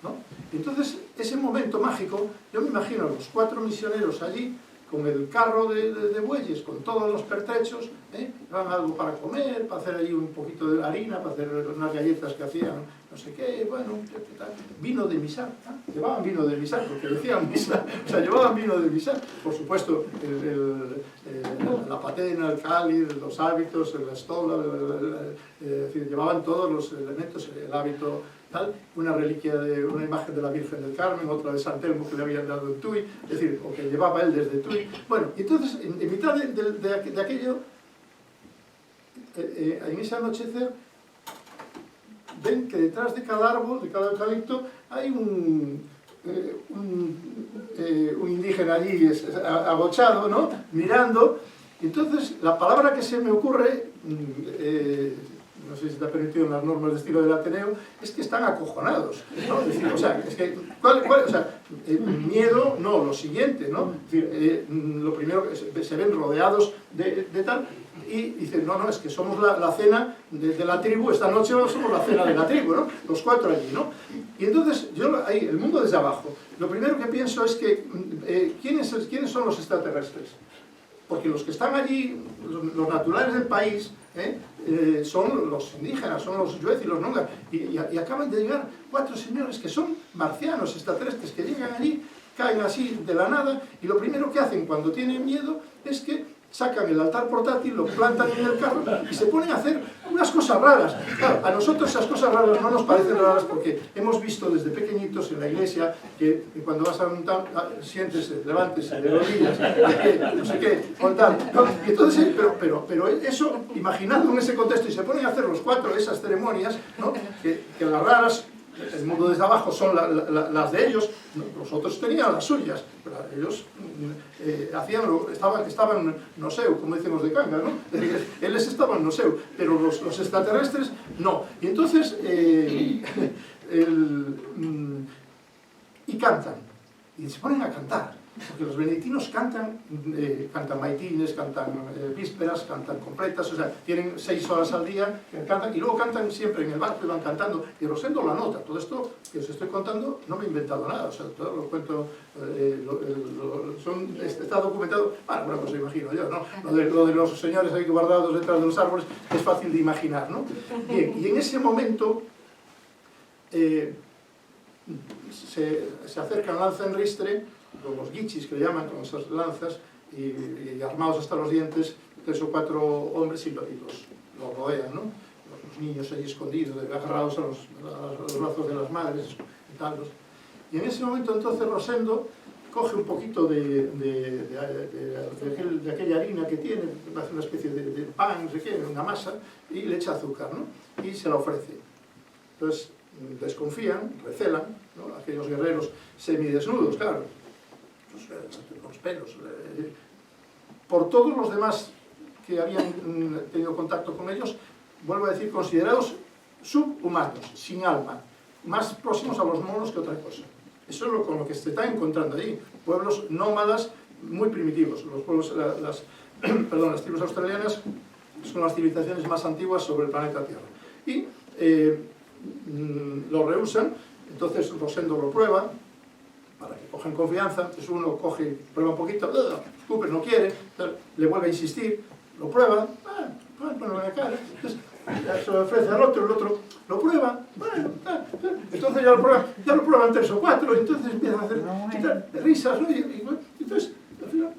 ¿no? Entonces ese momento mágico, yo me imagino a los 4 misioneros allí, con el carro de bueyes, con todos los pertrechos, llevan algo para comer, para hacer ahí un poquito de harina, para hacer unas galletas que hacían, no sé qué, bueno, qué tal. Vino de misal, ¿eh? Llevaban vino de misal, porque decían misal, o sea, llevaban vino de misal, por supuesto, la patena, el cáliz, los hábitos, la estola, llevaban todos los elementos, el hábito, tal, una reliquia de una imagen de la Virgen del Carmen, otra de San Telmo que le habían dado en Tui, es decir, o que llevaba él desde Tui. Bueno, y entonces, en mitad de aquello, en ese anochecer, ven que detrás de cada árbol, de cada eucalipto, hay un indígena allí agochado, ¿no? Mirando. Entonces, la palabra que se me ocurre, no sé si está permitido en las normas de estilo del Ateneo, es que están acojonados, ¿no? Es decir, o sea, es que, o sea, miedo, no, lo siguiente, ¿no? Es decir, lo primero que se ven rodeados de tal, y dicen, no, es que somos la cena de la tribu, esta noche somos la cena de la tribu, ¿no? Los 4 allí, ¿no? Y entonces, yo ahí, el mundo desde abajo, lo primero que pienso es que, ¿quiénes son los extraterrestres? Porque los que están allí, los naturales del país, son los indígenas, son los yuez y los nongas, y acaban de llegar 4 señores que son marcianos, extraterrestres, que llegan allí, caen así de la nada, y lo primero que hacen cuando tienen miedo es que sacan el altar portátil, lo plantan en el carro y se ponen a hacer unas cosas raras. Claro, a nosotros esas cosas raras no nos parecen raras porque hemos visto desde pequeñitos en la iglesia que cuando vas a un tal, siéntese, levántese de rodillas, no sé qué, con tal. ¿No? Y entonces, pero eso, imaginando en ese contexto, y se ponen a hacer los 4 esas ceremonias, ¿no? que las raras, el mundo desde abajo son las de ellos, los otros tenían las suyas, pero ellos estaban no sé, como dicen los de Canga, ¿no? Ellos estaban no sé, pero los extraterrestres no. Y entonces, y cantan, y se ponen a cantar. Porque los benedictinos cantan maitines, cantan vísperas, cantan completas, o sea, tienen 6 horas al día que cantan, y luego cantan siempre en el barco y van cantando, y Rosendo la nota. Todo esto que os estoy contando no me he inventado nada, o sea, todo lo cuento, está documentado, bueno, pues imagino yo, ¿no? Lo de los señores ahí guardados detrás de los árboles es fácil de imaginar, ¿no? Bien, y en ese momento se acercan lanza en ristre, los guichis que le llaman con esas lanzas y armados hasta los dientes 3 o 4 hombres y los rodean, ¿no? Los niños ahí escondidos, agarrados a los brazos de las madres y tal. Y en ese momento entonces Rosendo coge un poquito de aquella harina que tiene, hace una especie de pan, no sé qué, una masa, y le echa azúcar, ¿no? Y se la ofrece. Entonces desconfían, recelan, ¿no? Aquellos guerreros semidesnudos, claro, los pelos, por todos los demás que habían tenido contacto con ellos, vuelvo a decir, considerados subhumanos, sin alma, más próximos a los monos que otra cosa. Eso es con lo que se está encontrando allí, pueblos nómadas muy primitivos. Los pueblos, las tribus australianas son las civilizaciones más antiguas sobre el planeta Tierra. Y lo rehusan, entonces Rosendo lo prueba, para que cojan confianza, pues uno coge, prueba un poquito, escupe, no quiere, le vuelve a insistir, lo prueba, bueno, ven acá, entonces se lo ofrece al otro, el otro lo prueba, entonces ya lo prueban 3 o 4, entonces empiezan a hacer risas, ¿no? Y entonces, al final,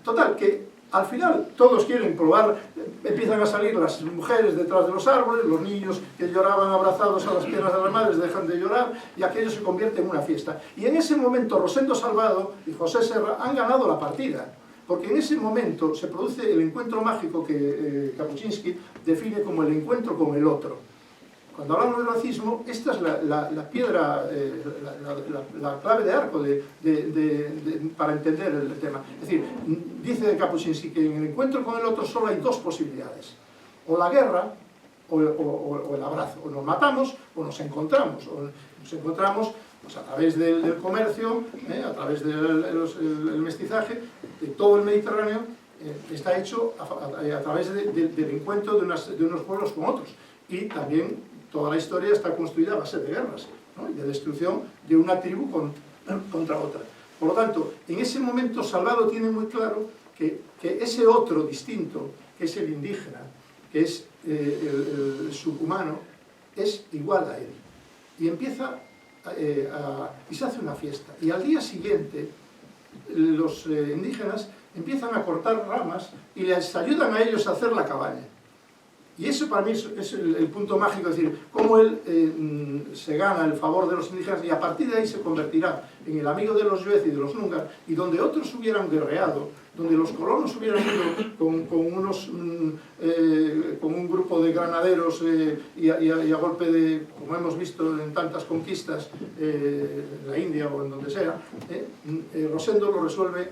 total, que al final todos quieren probar, empiezan a salir las mujeres detrás de los árboles, los niños que lloraban abrazados a las piernas de las madres dejan de llorar y aquello se convierte en una fiesta. Y en ese momento Rosendo Salvado y José Serra han ganado la partida, porque en ese momento se produce el encuentro mágico que Kapuscinski define como el encuentro con el otro. Cuando hablamos del racismo, esta es la piedra, la clave de arco para entender el tema. Es decir, dice Kapuscinski que en el encuentro con el otro solo hay 2 posibilidades. O la guerra o el abrazo. O nos matamos o nos encontramos. O nos encontramos pues, a través del comercio, a través del mestizaje, de todo el Mediterráneo, está hecho a través del encuentro de unos pueblos con otros. Y también toda la historia está construida a base de guerras, ¿no? Y de destrucción de una tribu contra otra. Por lo tanto, en ese momento Salvado tiene muy claro que ese otro distinto, que es el indígena, que es el subhumano, es igual a él. Y empieza y se hace una fiesta. Y al día siguiente, los indígenas empiezan a cortar ramas y les ayudan a ellos a hacer la cabaña. Y eso para mí es el punto mágico, es decir, cómo él se gana el favor de los indígenas y a partir de ahí se convertirá en el amigo de los Yuez y de los Nungar, y donde otros hubieran guerreado, donde los colonos hubieran ido con un grupo de granaderos y a golpe de, como hemos visto en tantas conquistas, en la India o en donde sea, Rosendo lo resuelve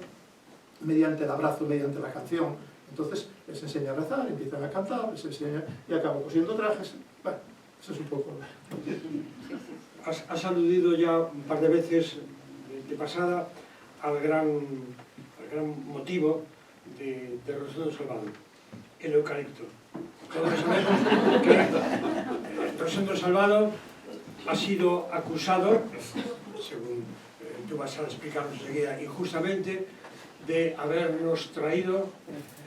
mediante el abrazo, mediante la canción. Entonces les enseña a rezar, empiezan a cantar, les enseña y acaba cosiendo trajes. Bueno, eso es un poco... Has aludido ya un par de veces de pasada al gran motivo de Rosendo Salvado, el eucalipto. Todos sabemos que Rosendo Salvado ha sido acusado, según tú vas a explicarnos enseguida, injustamente, de habernos traído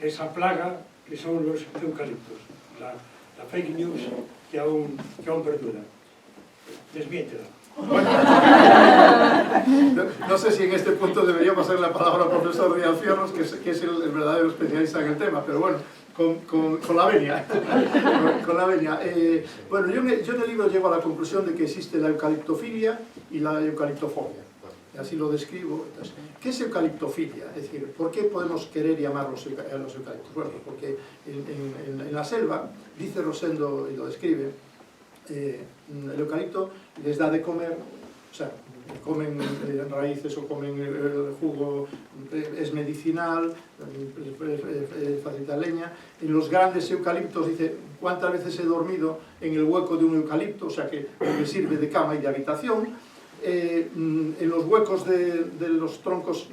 esa plaga que son los eucaliptos, la fake news que aún perdura. Desmiéntela. Bueno, no sé si en este punto debería pasar la palabra al profesor Rial Fierros, que es el verdadero especialista en el tema, pero bueno, con la venia. Con la venia. Bueno, yo en el libro llego a la conclusión de que existe la eucaliptofilia y la eucaliptofobia. Así lo describo. Entonces, ¿qué es eucaliptofilia? Es decir, ¿por qué podemos querer y amar los eucaliptos? Bueno, porque en la selva, dice Rosendo y lo describe, el eucalipto les da de comer, o sea, comen raíces o comen el jugo, es medicinal, facilita leña. En los grandes eucaliptos, dice, ¿cuántas veces he dormido en el hueco de un eucalipto? O sea, que me sirve de cama y de habitación. En los huecos de los troncos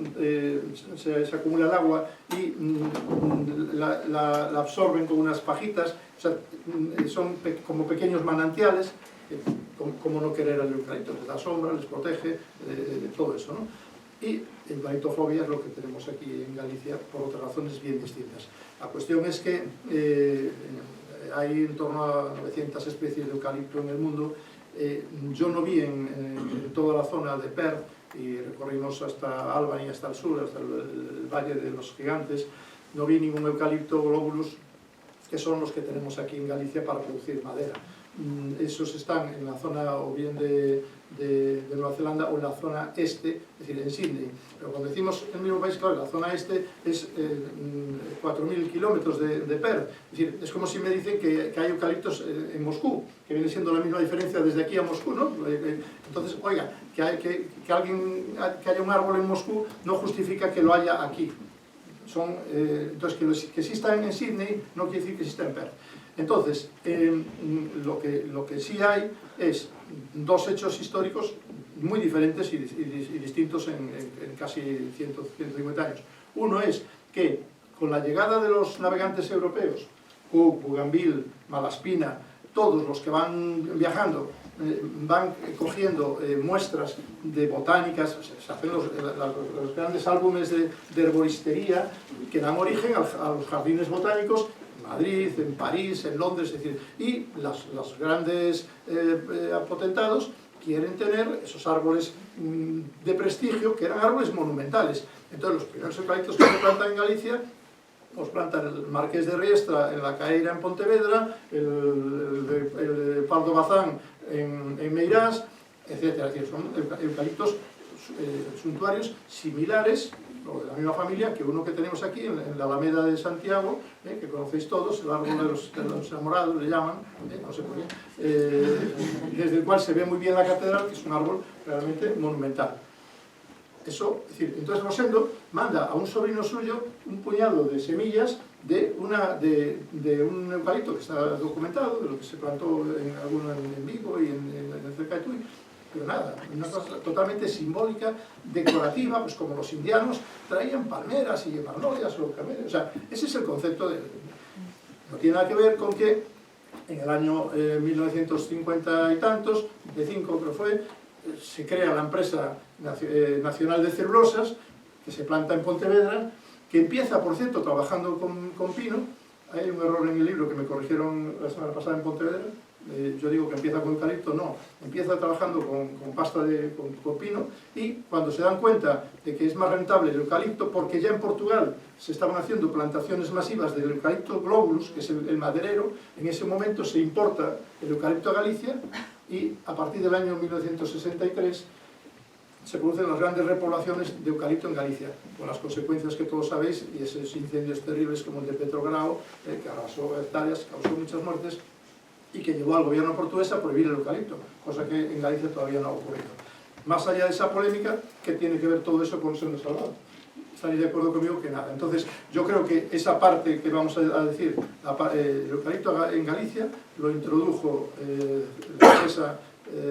se acumula el agua y la absorben con unas pajitas, o sea, son como pequeños manantiales. Como no querer al eucalipto, les da sombra, les protege, todo eso, ¿no? Y eucaliptofobia es lo que tenemos aquí en Galicia por otras razones bien distintas. La cuestión es que hay en torno a 900 especies de eucalipto en el mundo. Yo no vi en toda la zona de Perth, y recorrimos hasta Albany, hasta el sur, hasta el Valle de los Gigantes, no vi ningún eucalipto globulus, que son los que tenemos aquí en Galicia para producir madera. Esos están en la zona o bien de Nueva Zelanda o en la zona este, es decir, en Sydney. Pero cuando decimos el mismo país, claro, la zona este es 4.000 kilómetros de Perth. Es decir, es como si me dicen que hay eucaliptos en Moscú, que viene siendo la misma diferencia desde aquí a Moscú, ¿no? Entonces, oiga, que haya un árbol en Moscú no justifica que lo haya aquí. Entonces, que exista en Sydney no quiere decir que exista en Perth. Entonces, lo que sí hay es 2 hechos históricos muy diferentes y distintos en casi 150 años. Uno es que con la llegada de los navegantes europeos, Cook, Bougainville, Malaspina, todos los que van viajando, van cogiendo muestras de botánicas, se hacen los grandes álbumes de herboristería que dan origen a los jardines botánicos en Madrid, en París, en Londres, es decir, y los grandes potentados quieren tener esos árboles de prestigio, que eran árboles monumentales. Entonces, los primeros eucaliptos que se plantan en Galicia los plantan el Marqués de Riestra en La Caeira en Pontevedra, el Pardo Bazán en Meirás, etc. Es decir, son eucaliptos suntuarios similares, o de la misma familia, que uno que tenemos aquí en la Alameda de Santiago, que conocéis todos, el árbol de los enamorados, le llaman, no sé por qué, desde el cual se ve muy bien la catedral, que es un árbol realmente monumental. Eso, es decir, entonces Rosendo manda a un sobrino suyo un puñado de semillas de un eucalipto que está documentado, de lo que se plantó alguno en Vigo y en cerca de Tui, pero nada, una cosa totalmente simbólica, decorativa, pues como los indianos traían palmeras y magnolias o camelias. O sea, ese es el concepto de... No tiene nada que ver con que en el año 1950 y tantos, de 5 creo fue, se crea la empresa nacional de celulosas, que se planta en Pontevedra, que empieza, por cierto, trabajando con pino. Hay un error en el libro que me corrigieron la semana pasada en Pontevedra. Yo digo que empieza con eucalipto, no, empieza trabajando con pasta con pino, y cuando se dan cuenta de que es más rentable el eucalipto, porque ya en Portugal se estaban haciendo plantaciones masivas del eucalipto globulus, que es el maderero, en ese momento se importa el eucalipto a Galicia, y a partir del año 1963 se producen las grandes repoblaciones de eucalipto en Galicia, con las consecuencias que todos sabéis, y esos incendios terribles como el de Petrograo, que arrasó hectáreas, causó muchas muertes, y que llevó al gobierno portugués a prohibir el eucalipto, cosa que en Galicia todavía no ha ocurrido. Más allá de esa polémica, ¿qué tiene que ver todo eso con Rosendo Salvado? ¿Estaréis de acuerdo conmigo? Que nada. Entonces, yo creo que esa parte que vamos a decir, el eucalipto en Galicia, lo introdujo la empresa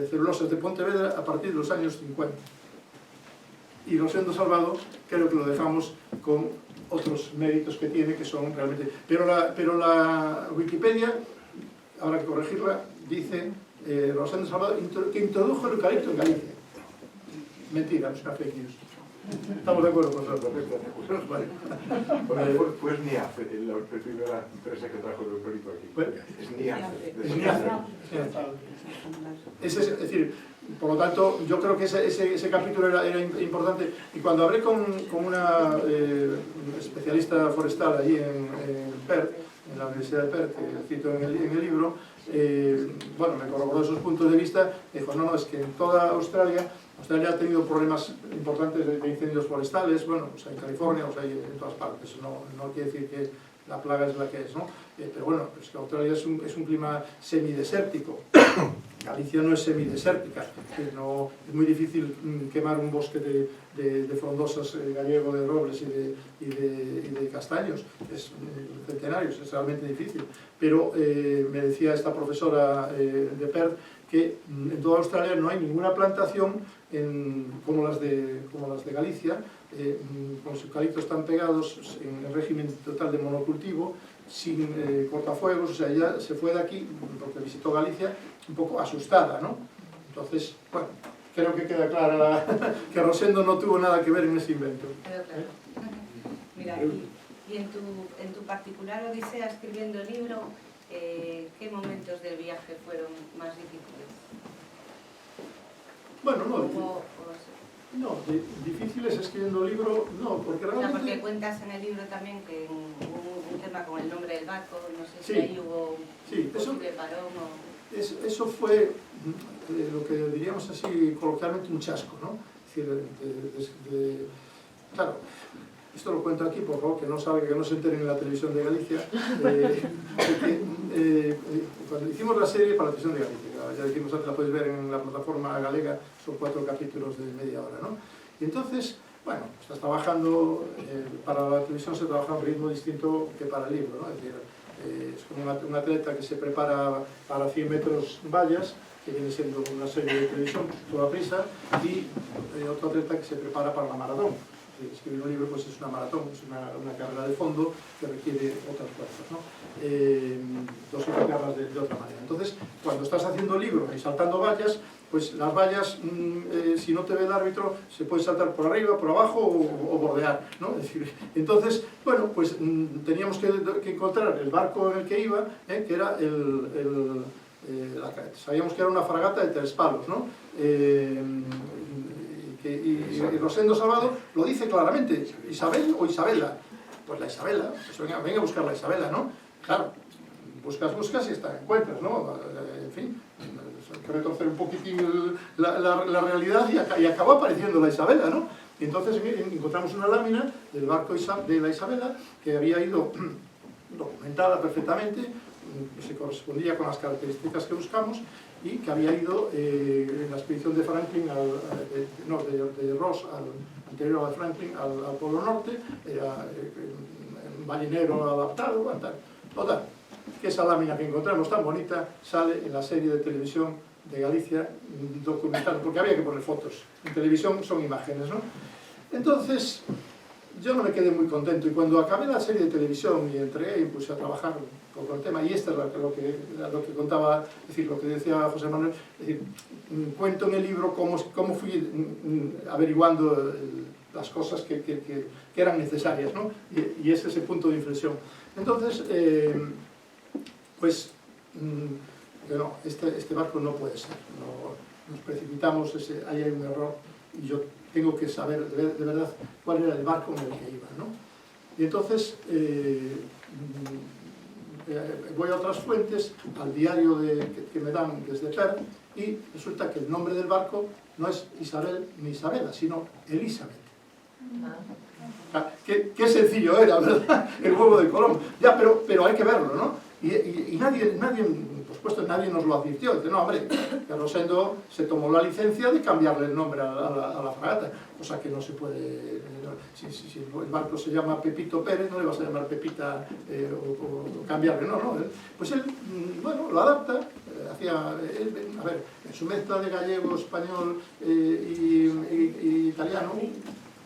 Celulosas de Pontevedra a partir de los años 50. Y Rosendo Salvado creo que lo dejamos con otros méritos que tiene, que son realmente... Pero la Wikipedia, habrá que corregirla, dice Rosendo Salvado que introdujo el eucalipto en Galicia. Mentira, es una fake news. Estamos de acuerdo con eso. Vale. Pues NIAF, la primera empresa que trajo el eucalipto aquí. Bueno, es NIAF. Es NIAF. Es decir, por lo tanto, yo creo que ese capítulo era importante. Y cuando hablé con una especialista forestal allí en Perth, en la Universidad de Perth, que cito en el libro, bueno, me corroboró esos puntos de vista, dijo, no, es que en toda Australia ha tenido problemas importantes de incendios forestales, bueno, pues en California, o sea, en todas partes, no quiere decir que la plaga es la que es, ¿no? Pero bueno, pues que Australia es un clima semidesértico. Galicia no es semidesértica, no, es muy difícil quemar un bosque de frondosas gallego, de robles y de castaños, centenarios, es realmente difícil. Pero me decía esta profesora de Perth que en toda Australia no hay ninguna plantación como las de Galicia, con los eucaliptos tan pegados en régimen total de monocultivo, sin cortafuegos. O sea, ella se fue de aquí, porque visitó Galicia, un poco asustada, ¿no? Entonces, bueno, creo que queda clara que Rosendo no tuvo nada que ver en ese invento. Pero claro. Mira, y en tu particular odisea escribiendo el libro, ¿qué momentos del viaje fueron más difíciles? Bueno, no, difíciles escribiendo el libro, no, porque realmente... Porque cuentas en el libro también que hubo un tema con el nombre del barco, no sé si sí, ahí hubo sí, un posible parón o... Eso fue lo que diríamos así coloquialmente un chasco, ¿no? Es decir, claro, esto lo cuento aquí, por favor, que no se enteren en la televisión de Galicia, cuando hicimos la serie para la televisión de Galicia, ya dijimos antes, la podéis ver en la plataforma galega, son 4 capítulos de media hora, ¿no? Y entonces, bueno, estás trabajando, para la televisión se trabaja a un ritmo distinto que para el libro, ¿no? Es decir, es como un atleta que se prepara para 100 metros vallas, que viene siendo una serie de televisión toda prisa, y otro atleta que se prepara para la maratón. escribir un libro pues es una maratón, es una carrera de fondo que requiere otras fuerzas, ¿no? Dosificarlas de otra manera. Entonces, cuando estás haciendo el libro y saltando vallas, pues las vallas, si no te ve el árbitro, se puede saltar por arriba, por abajo o bordear, ¿no? Es decir, entonces, bueno, pues teníamos que encontrar el barco en el que iba, que era sabíamos que era una fragata de 3 palos, ¿no? Y Rosendo Salvado lo dice claramente, Isabel o Isabela. Pues la Isabela, pues venga a buscar la Isabela, ¿no? Claro, buscas y hasta encuentras, ¿no? En fin, hay que retorcer un poquitín la realidad y acabó apareciendo la Isabela, ¿no? Y entonces encontramos una lámina del barco de la Isabela que había ido documentada perfectamente, se correspondía con las características que buscamos y que había ido en la expedición de Franklin, de Ross, anterior a de Franklin, al Polo Norte, era un ballenero adaptado, total, que esa lámina que encontramos tan bonita sale en la serie de televisión de Galicia documentada, porque había que poner fotos, en televisión son imágenes, ¿no? Entonces, yo no me quedé muy contento y cuando acabé la serie de televisión y entré y puse a trabajar con el tema, y esto es lo que contaba, es decir, lo que decía José Manuel, es decir, cuento en el libro cómo fui averiguando las cosas que eran necesarias, ¿no? Y ese es el punto de inflexión. Entonces, pues, no, este barco no puede ser, nos precipitamos, ahí hay un error y yo tengo que saber de verdad cuál era el barco en el que iba, ¿no? Y entonces voy a otras fuentes, al diario que me dan desde Perth, y resulta que el nombre del barco no es Isabel ni Isabela, sino Elizabeth. Qué sencillo era, ¿verdad? El huevo de Colón. Ya, pero hay que verlo, ¿no? Y nadie, por supuesto, nadie nos lo advirtió. Dice, no, hombre, que Rosendo se tomó la licencia de cambiarle el nombre a la fragata, cosa que no se puede... Si el barco se llama Pepito Pérez, no le vas a llamar Pepita o cambiarle, no. Pues él, bueno, lo adapta, a ver, en su mezcla de gallego, español y italiano,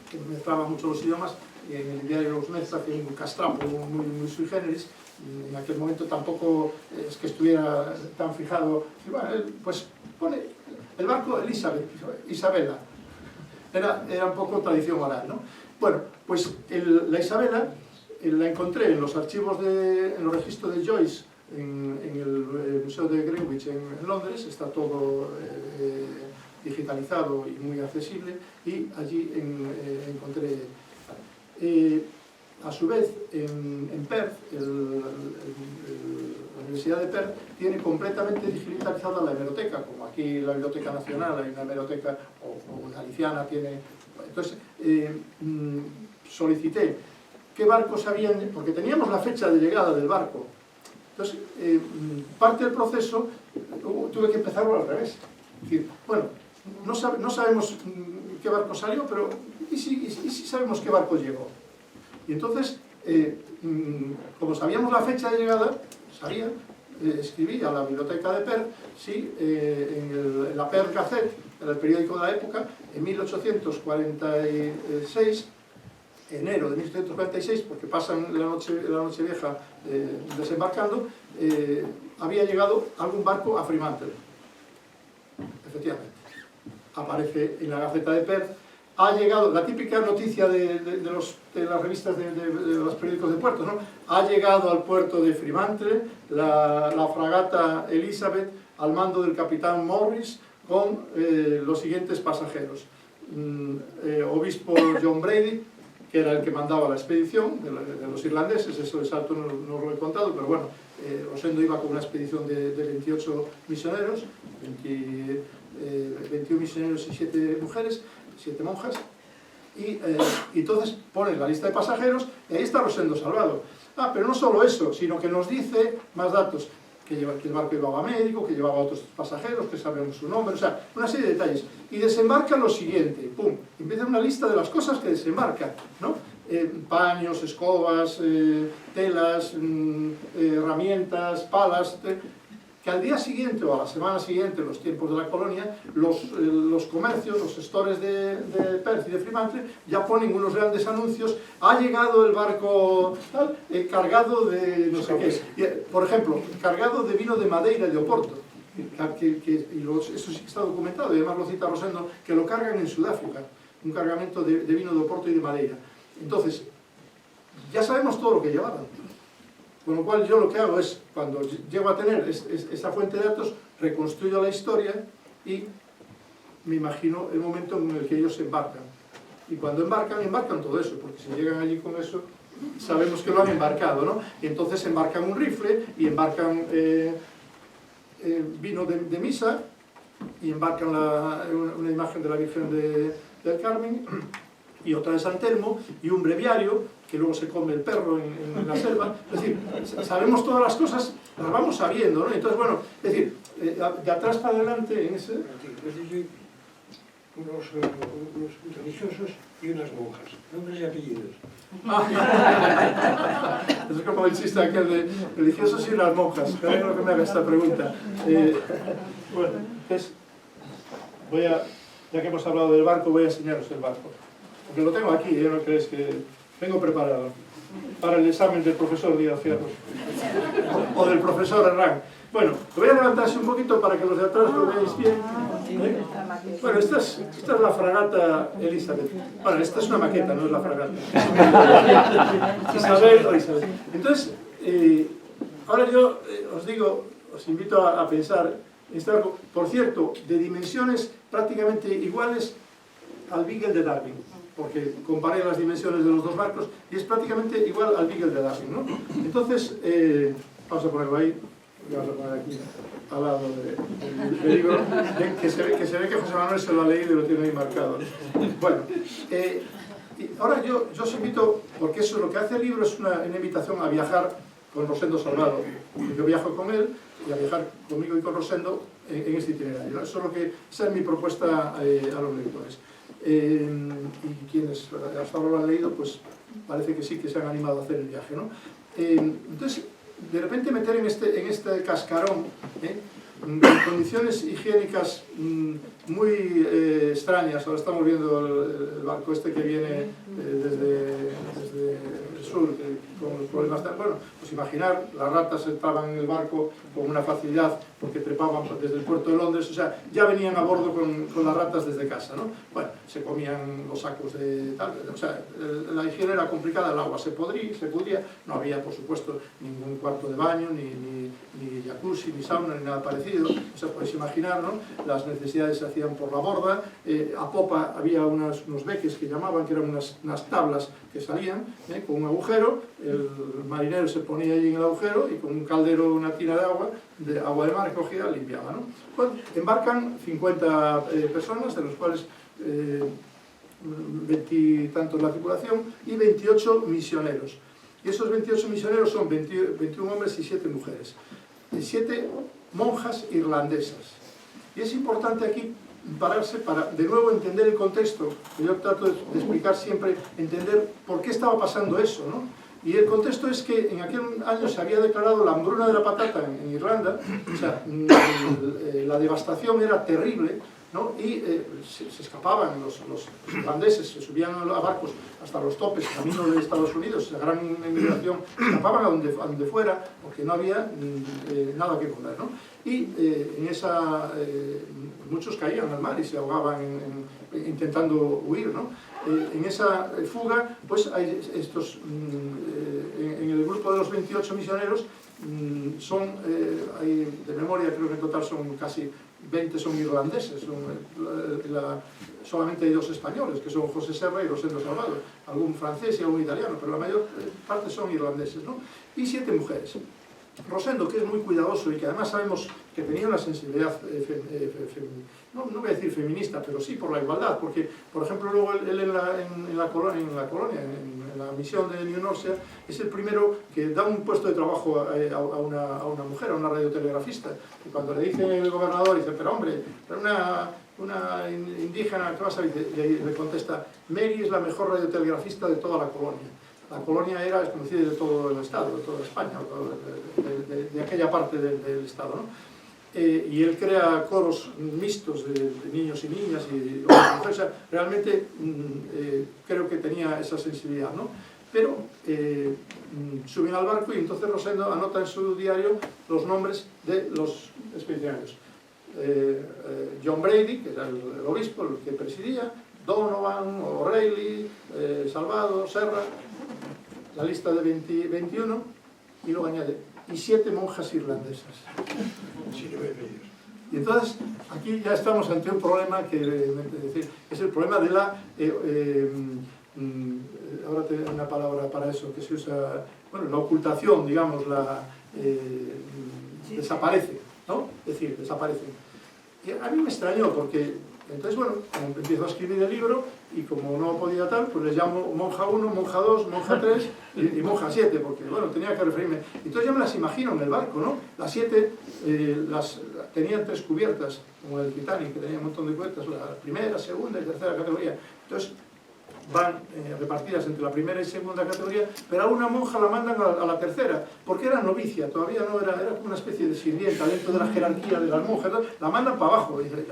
que mezclaba mucho los idiomas, y en el diario Los Mezcla, que es un castrapo muy sui generis, y en aquel momento tampoco es que estuviera tan fijado, y bueno, él pues pone el barco Elizabeth, Isabela, era un poco tradición oral, ¿no? Bueno, pues la Isabela la encontré en los archivos, en los registros de Joyce, en el Museo de Greenwich en Londres, está todo digitalizado y muy accesible, y allí encontré... a su vez, en Perth, la Universidad de Perth tiene completamente digitalizada la hemeroteca, como aquí la Biblioteca Nacional, hay una hemeroteca, o galiciana tiene... Entonces, solicité qué barcos habían, porque teníamos la fecha de llegada del barco. Entonces, parte del proceso tuve que empezarlo al revés. Es decir, bueno, no sabemos qué barco salió, pero ¿y si sabemos qué barco llegó? Y entonces, como sabíamos la fecha de llegada, escribí a la biblioteca de Perth, sí, en la Perth Gazette, era el periódico de la época, en 1846, enero de 1846, porque pasan la noche vieja desembarcando, había llegado algún barco a Fremantle. Efectivamente, aparece en la Gaceta de Perth. Ha llegado, la típica noticia de las revistas de los periódicos de puertos, ¿no? Ha llegado al puerto de Fremantle la fragata Elizabeth al mando del capitán Morris con los siguientes pasajeros. Obispo John Brady, que era el que mandaba la expedición de los irlandeses, eso de salto no lo he contado, pero bueno, Rosendo iba con una expedición de 28 misioneros, 21 misioneros y 7 mujeres, 7 monjas, y entonces pone la lista de pasajeros y ahí está Rosendo Salvado. Pero no solo eso, sino que nos dice más datos, que el barco llevaba médico, que llevaba otros pasajeros, que sabemos su nombre, o sea, una serie de detalles. Y desembarca lo siguiente, pum, empieza una lista de las cosas que desembarcan, ¿no? Paños, escobas, telas, herramientas, palas, que al día siguiente o a la semana siguiente, en los tiempos de la colonia, los comercios, los stores de Perth y de Fremantle ya ponen unos grandes anuncios: ha llegado el barco tal, cargado de no sé qué, por ejemplo, cargado de vino de Madeira y de Oporto, eso sí que está documentado, y además lo cita Rosendo, que lo cargan en Sudáfrica, un cargamento de vino de Oporto y de Madeira. Entonces, ya sabemos todo lo que llevaban. Con lo cual yo lo que hago es, cuando llego a tener esa fuente de datos, reconstruyo la historia y me imagino el momento en el que ellos embarcan. Y cuando embarcan todo eso, porque si llegan allí con eso, sabemos que lo han embarcado, ¿no? Y entonces embarcan un rifle, y embarcan vino de misa, y embarcan una imagen de la Virgen del Carmen, y otra de San Telmo, y un breviario, que luego se come el perro en la selva. Es decir, sabemos todas las cosas, las vamos sabiendo, ¿no? Entonces, bueno, es decir, de atrás para adelante en ese... Unos religiosos y unas monjas, nombres y apellidos. Es como el chiste aquel de religiosos y unas monjas. Creo que me haga esta pregunta. Bueno, entonces, ya que hemos hablado del barco, voy a enseñaros el barco. Porque lo tengo aquí, no creéis que... Vengo preparado para el examen del profesor Díaz Fierro o del profesor Herrán. Bueno, voy a levantarse un poquito para que los de atrás lo veáis bien. Bueno, esta es la fragata Elizabeth. Bueno, esta es una maqueta, no es la fragata. Isabel o Isabel. Entonces, ahora yo os digo, os invito a pensar en este barco, por cierto, de dimensiones prácticamente iguales al Beagle de Darwin, porque comparé las dimensiones de los dos barcos y es prácticamente igual al Beagle de Darwin, ¿no? Entonces, vamos a ponerlo ahí, vamos a poner aquí al lado del libro, que se ve que José Manuel se lo ha leído y lo tiene ahí marcado. Bueno, ahora yo os invito, porque eso es lo que hace el libro, es una invitación a viajar con Rosendo Salvado. Yo viajo con él y a viajar conmigo y con Rosendo en este itinerario, ¿no? Eso es lo que, esa es mi propuesta a los lectores. Y quienes hasta ahora lo han leído, pues parece que sí que se han animado a hacer el viaje, ¿no? Entonces, de repente meter en este cascarón, en condiciones higiénicas muy extrañas. Ahora estamos viendo el barco este que viene desde el sur, con los problemas de... Bueno, pues imaginar, las ratas entraban en el barco con una facilidad porque trepaban desde el puerto de Londres, o sea, ya venían a bordo con las ratas desde casa, ¿no? Bueno, se comían los sacos de tal, o sea, la higiene era complicada, el agua se pudría, no había, por supuesto, ningún cuarto de baño, ni jacuzzi, ni sauna, ni nada parecido, o sea, podéis imaginar, ¿no? Las necesidades se hacían por la borda, a popa había unos beques que llamaban, que eran unas tablas que salían, con un agujero, el marinero se ponía allí en el agujero y con un caldero, una tina de agua de mar cogida, limpiaba, ¿no? Bueno, embarcan 50 personas, de los cuales 20 y tantos la tripulación, y 28 misioneros. Y esos 28 misioneros son 21 hombres y 7 mujeres. 7 monjas irlandesas. Y es importante aquí pararse para, de nuevo, entender el contexto. Yo trato de explicar siempre, entender por qué estaba pasando eso, ¿no? Y el contexto es que en aquel año se había declarado la hambruna de la patata en Irlanda, o sea, la devastación era terrible, ¿no? Y se escapaban los irlandeses, se subían a barcos hasta los topes, camino de Estados Unidos, la gran inmigración, escapaban a donde fuera, porque no había nada que comer, ¿no? Y muchos caían al mar y se ahogaban intentando huir, ¿no? En esa fuga, pues hay estos, en el grupo de los 28 misioneros, hay, de memoria creo que en total son casi 20 son irlandeses, solamente hay 2 españoles, que son José Serra y Rosendo Salvado, algún francés y algún italiano, pero la mayor parte son irlandeses, ¿no? Y 7 mujeres. Rosendo, que es muy cuidadoso y que además sabemos que tenía una sensibilidad, no voy a decir feminista, pero sí por la igualdad, porque, por ejemplo, luego él en la colonia, en la misión de New Norcia, es el primero que da un puesto de trabajo a una mujer, a una radiotelegrafista, y cuando le dice el gobernador, dice, pero hombre, una indígena, ¿qué vas a decir? Le contesta, Mary es la mejor radiotelegrafista de toda la colonia. La colonia era desconocida de todo el Estado, de toda España, de aquella parte del Estado, ¿no? y él crea coros mixtos de niños y niñas y hombres y mujeres. O sea, realmente creo que tenía esa sensibilidad, ¿no? Pero suben al barco y entonces Rosendo anota en su diario los nombres de los expedicionarios. John Brady, que era el obispo, el que presidía, Donovan, O'Reilly, Salvado, Serra, la lista de 21, y luego añade, y 7 monjas irlandesas. Sí, que me he leído. Y entonces, aquí ya estamos ante un problema que es el problema de la... ahora tengo una palabra para eso, que se usa... Bueno, la ocultación, digamos, desaparece, ¿no? Es decir, desaparecen. Y a mí me extrañó porque... Entonces, bueno, empiezo a escribir el libro y como no podía tal, pues les llamo monja 1, monja 2, monja 3 y monja 7, porque, bueno, tenía que referirme. Entonces ya me las imagino en el barco, ¿no? Las 7 tenían 3 cubiertas, como el Titanic, que tenía un montón de cubiertas, la primera, segunda y tercera categoría. Entonces van repartidas entre la primera y segunda categoría, pero a una monja la mandan a la tercera, porque era novicia, todavía no era como una especie de sirvienta dentro de la jerarquía de las monjas, ¿no? La mandan para abajo. Y dice,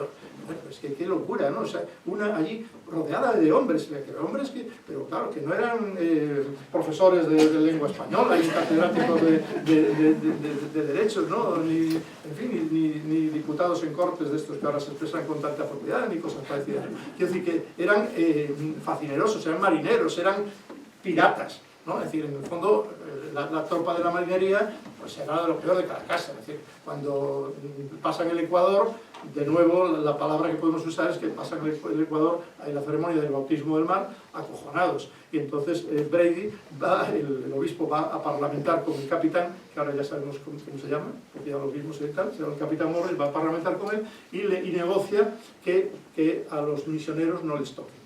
es que qué locura, ¿no? O sea, una allí rodeada de hombres, pero claro, que no eran profesores de lengua española y catedráticos de derechos, ¿no? Ni, en fin, ni diputados en cortes de estos que ahora se expresan con tanta propiedad, ni cosas parecidas. Quiero decir que eran facinerosos, eran marineros, eran piratas, ¿no? Es decir, en el fondo, la tropa de la marinería pues era de lo peor de cada casa. Es decir, cuando pasan el Ecuador, de nuevo, la palabra que podemos usar es que pasan el Ecuador en la ceremonia del bautismo del mar acojonados. Y entonces Brady, el obispo, va a parlamentar con el capitán, que ahora ya sabemos cómo se llama, porque ya lo vimos y tal, se llama el capitán Morris, va a parlamentar con él y negocia que a los misioneros no les toquen,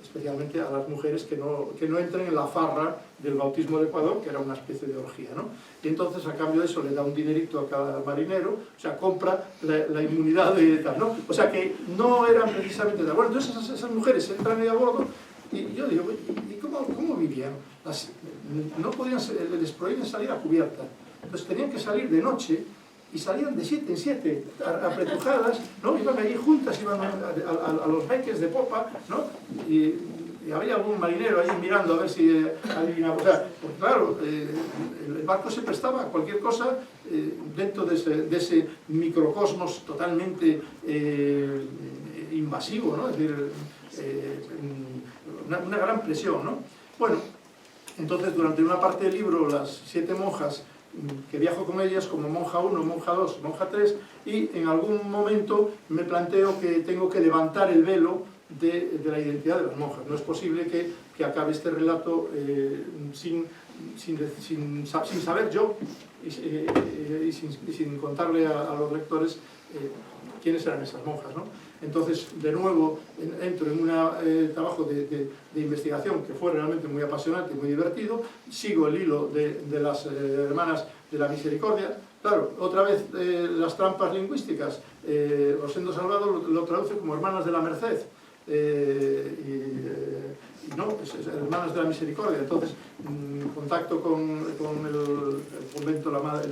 especialmente a las mujeres que no entren en la farra del bautismo de Ecuador, que era una especie de orgía, ¿no? Y entonces a cambio de eso le da un dinerito a cada marinero, o sea, compra la inmunidad de tal, ¿no? O sea que no eran precisamente de bueno, entonces esas mujeres entran ahí a bordo y yo digo, ¿y cómo vivían? No podían les prohíben salir a cubierta, entonces tenían que salir de noche y salían de 7 en 7, apretujadas, ¿no? Iban allí juntas, iban a los beques de popa, ¿no? Y había algún marinero ahí mirando a ver si adivinaba. O sea, pues claro, el barco se prestaba a cualquier cosa dentro de ese microcosmos totalmente invasivo, ¿no? Es decir, una gran presión, ¿no? Bueno, entonces durante una parte del libro las 7 monjas que viajo con ellas como monja 1, monja 2, monja 3 y en algún momento me planteo que tengo que levantar el velo de la identidad de las monjas. No es posible que acabe este relato sin saber yo y sin contarle a los lectores quiénes eran esas monjas, ¿no? Entonces, de nuevo, entro en un trabajo de investigación que fue realmente muy apasionante y muy divertido. Sigo el hilo de las hermanas de la Misericordia. Claro, otra vez las trampas lingüísticas. Rosendo Salvado lo traduce como hermanas de la Merced. No, es hermanas de la Misericordia. Entonces, contacto con el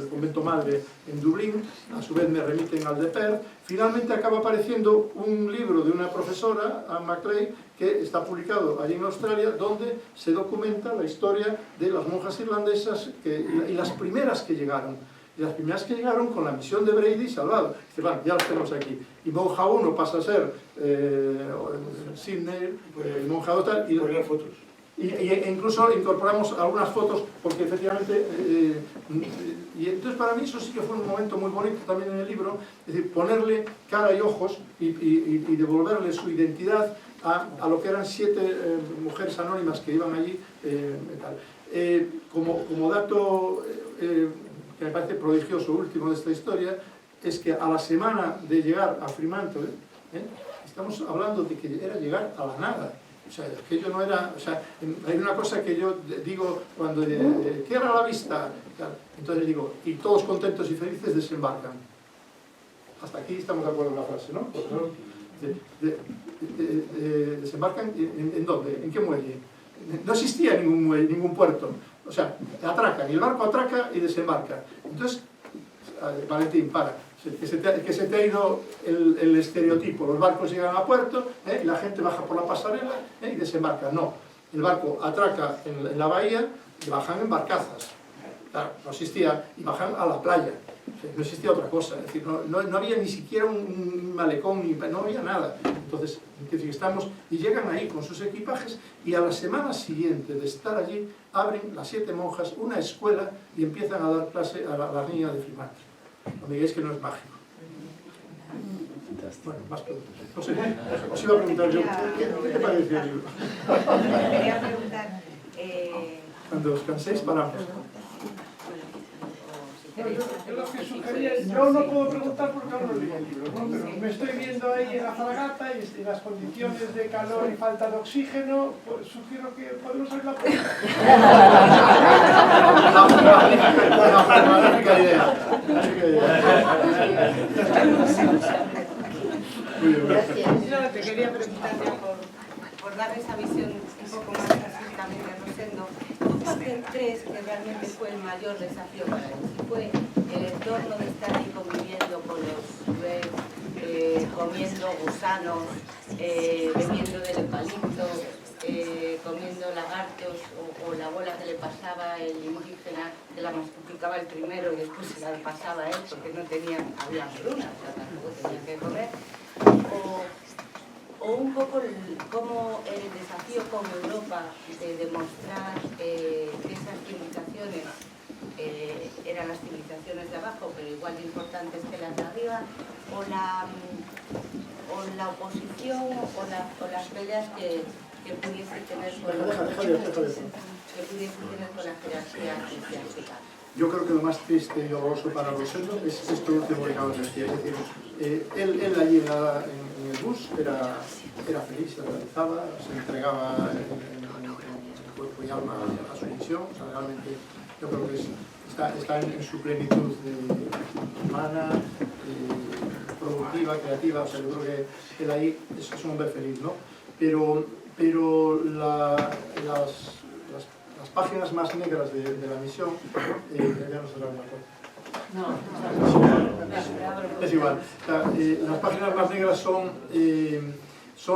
convento madre en Dublín, a su vez me remiten al de Perth. Finalmente acaba apareciendo un libro de una profesora, Anne Macleay, que está publicado allí en Australia, donde se documenta la historia de las monjas irlandesas y las primeras que llegaron. Y las primeras que llegaron con la misión de Brady y Salvado. Dice, bueno, ya los tenemos aquí. Y monja 1 pasa a ser Sidney, monja 2 tal. Y poner fotos. E incluso incorporamos algunas fotos, porque efectivamente... y entonces para mí eso sí que fue un momento muy bonito también en el libro, es decir, ponerle cara y ojos y devolverle su identidad a lo que eran 7 mujeres anónimas que iban allí. Como dato... que me parece prodigioso último de esta historia, es que a la semana de llegar a Fremantle, estamos hablando de que era llegar a la nada. O sea, aquello no era... O sea, hay una cosa que yo digo cuando cierra la vista, entonces digo, y todos contentos y felices desembarcan. Hasta aquí estamos de acuerdo en la frase, ¿no? ¿Desembarcan en dónde? ¿En qué muelle? No existía ningún puerto. O sea, atracan, y el barco atraca y desembarca. Entonces, Valentín, para. Que se te ha ido el estereotipo. Los barcos llegan a puerto y la gente baja por la pasarela y desembarca. No, el barco atraca en la bahía y bajan en barcazas. Claro, no existía, y bajan a la playa. No existía otra cosa, es decir, no había ni siquiera un malecón, no había nada. Entonces, estamos, y llegan ahí con sus equipajes, y a la semana siguiente de estar allí, abren las 7 monjas una escuela y empiezan a dar clase a las niñas de Fremantle. No me digáis que no es mágico. Bueno, más preguntas. No sé, os iba a preguntar yo, ¿qué te pareció el libro? Quería preguntar... Cuando os canséis, paramos. Yo lo que sugería, yo no puedo preguntar porque aún no leí el libro, ¿no? Pero me estoy viendo ahí en la fragata y en las condiciones de calor y falta de oxígeno, pues sugiero que podemos abrir la puerta. Magnífica idea. No, te quería preguntar ya por dar esa visión un poco más así también de Rosendo. ¿Tú por qué crees que realmente fue el mayor desafío para él? Si fue el entorno de estar ahí conviviendo con los bebés, comiendo gusanos, bebiendo del eucalipto, comiendo lagartos o la bola que le pasaba el indígena, que la masticaba el primero y después se la pasaba a él porque no tenían, había hambruna, o sea, tampoco tenían que comer. O un poco como el desafío con Europa de demostrar que esas civilizaciones eran las civilizaciones de abajo, pero igual de importantes que las de arriba, o la oposición o las peleas que pudiese tener con la jerarquía eclesiástica. Yo creo que lo más triste y horroroso para Rosendo es esto último que acabas de decir. Es decir, él allí en el bus era feliz, se realizaba, se entregaba en cuerpo y alma a su misión. O sea, realmente yo creo que está en su plenitud humana, productiva, creativa. O sea, yo creo que él ahí es un hombre feliz, ¿no? Pero las páginas más negras de la misión, ya no se la es igual. Las páginas más negras son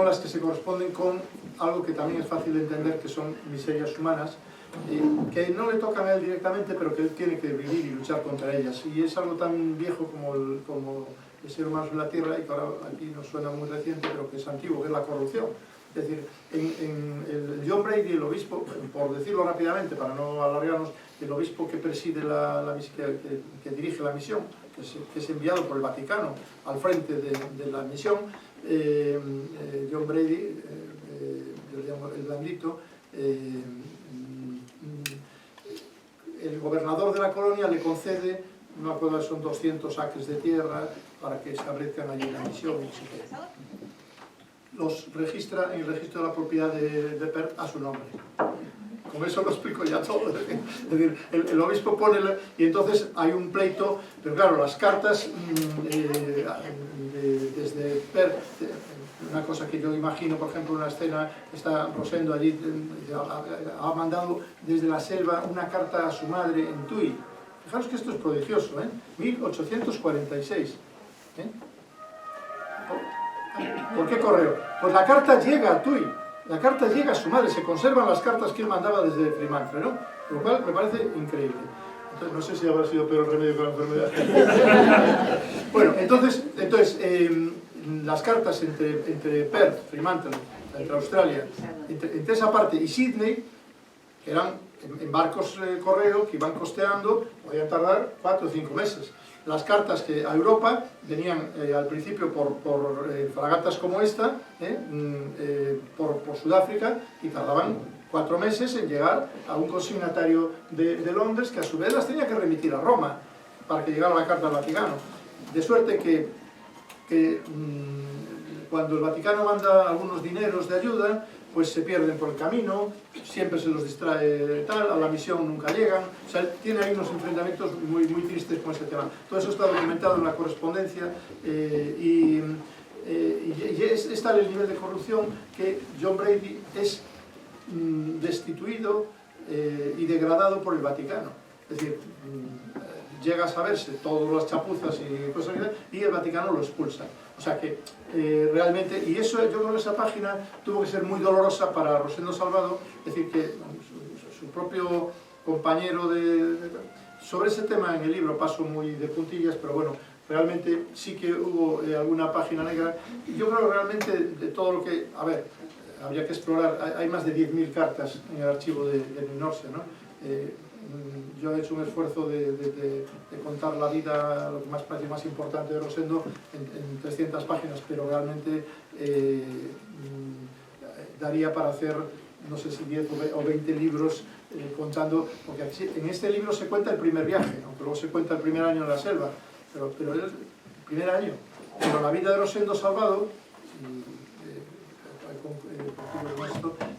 las que se corresponden con algo que también es fácil de entender, que son miserias humanas, que no le tocan a él directamente, pero que él tiene que vivir y luchar contra ellas. Y es algo tan viejo como el ser humano en la Tierra, y que ahora aquí nos suena muy reciente, pero que es antiguo, que es la corrupción. Es decir, en el John Brady, el obispo, por decirlo rápidamente, para no alargarnos, el obispo que preside que dirige la misión, que es enviado por el Vaticano al frente de la misión, John Brady, yo le llamo el blandito, el gobernador de la colonia le concede, no me acuerdo, son 200 acres de tierra para que establezcan allí la misión, y no sé qué. Los registra en el registro de la propiedad de Perth a su nombre. Con eso lo explico ya todo. Es decir, el obispo pone... Y entonces hay un pleito, pero claro, las cartas desde Perth, una cosa que yo imagino, por ejemplo, una escena, está Rosendo allí, ha mandado desde la selva una carta a su madre en Tui. Fijaros que esto es prodigioso, 1846. ¿Por qué correo? Pues la carta llega a Tui, la carta llega a su madre, se conservan las cartas que él mandaba desde Fremantle, ¿no? Lo cual me parece increíble. Entonces, no sé si habrá sido peor remedio que la enfermedad. Bueno, entonces las cartas entre Perth, Fremantle, entre Australia, entre esa parte y Sydney, que eran en barcos correo que iban costeando, podían tardar 4 o 5 meses. Las cartas que a Europa venían al principio por fragatas como esta, por Sudáfrica, y tardaban 4 meses en llegar a un consignatario de Londres, que a su vez las tenía que remitir a Roma para que llegara la carta al Vaticano. De suerte que cuando el Vaticano manda algunos dineros de ayuda, pues se pierden por el camino, siempre se los distrae tal, a la misión nunca llegan. O sea, tiene ahí unos enfrentamientos muy tristes con este tema. Todo eso está documentado en la correspondencia y es tal el nivel de corrupción que John Brady es destituido y degradado por el Vaticano. Es decir, llega a saberse todas las chapuzas y cosas así, y el Vaticano lo expulsa. O sea que realmente, y eso yo creo que esa página tuvo que ser muy dolorosa para Rosendo Salvado, es decir, que su propio compañero sobre ese tema en el libro paso muy de puntillas, pero bueno, realmente sí que hubo alguna página negra. Y yo creo que realmente de todo lo que, a ver, habría que explorar, hay más de 10.000 cartas en el archivo de Minorsia, ¿no? Yo he hecho un esfuerzo de contar la vida, lo que más parece más importante de Rosendo, en 300 páginas, pero realmente daría para hacer, no sé si 10 o 20 libros contando, porque en este libro se cuenta el primer viaje, aunque luego se cuenta el primer año en la selva, pero es el primer año. Pero la vida de Rosendo Salvado,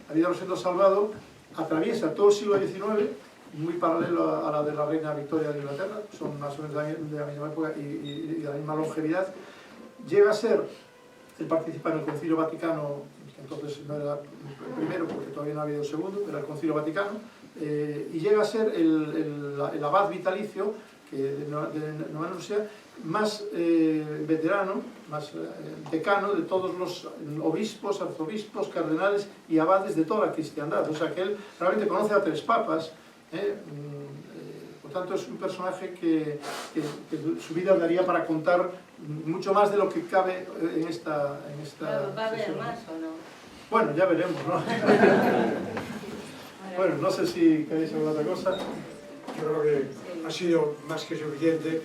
la vida de Rosendo Salvado atraviesa todo el siglo XIX, muy paralelo a la de la reina Victoria de Inglaterra, son más o menos de la misma época y de la misma longevidad. Llega a ser, él participa en el Concilio Vaticano, que entonces no era el primero porque todavía no ha habido el segundo, pero el Concilio Vaticano, y llega a ser el abad vitalicio de Nueva Rusia, más veterano, más decano de todos los obispos, arzobispos, cardenales y abades de toda la cristiandad. O sea que él realmente conoce a 3 papas. Por tanto es un personaje que su vida daría para contar mucho más de lo que cabe en esta ¿Va a haber sesión. más o no? Bueno, ya veremos, ¿no? Bueno, no sé si queréis alguna otra cosa. Yo creo que ha sido más que suficiente.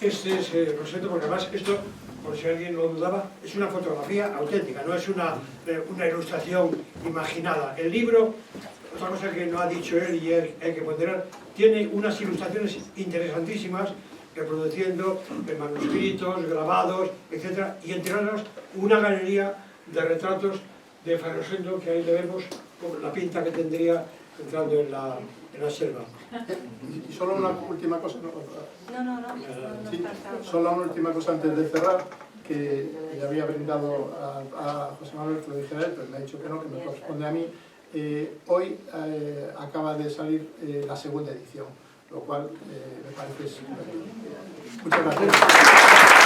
Este es Rosendo, porque además esto, por si alguien lo dudaba, es una fotografía auténtica, no es una ilustración imaginada. El libro, otra cosa que no ha dicho él y hay que ponderar, tiene unas ilustraciones interesantísimas reproduciendo manuscritos, grabados, etc. Y entre otras una galería de retratos de Fray Rosendo, que ahí le vemos con la pinta que tendría entrando en la selva. Y solo una última cosa. No Sí, pasa. solo una última cosa antes de cerrar, que le había brindado a José Manuel que lo dijera él, pero me ha dicho que no, que me corresponde a mí. Hoy acaba de salir la segunda edición, lo cual me parece... Muchas gracias.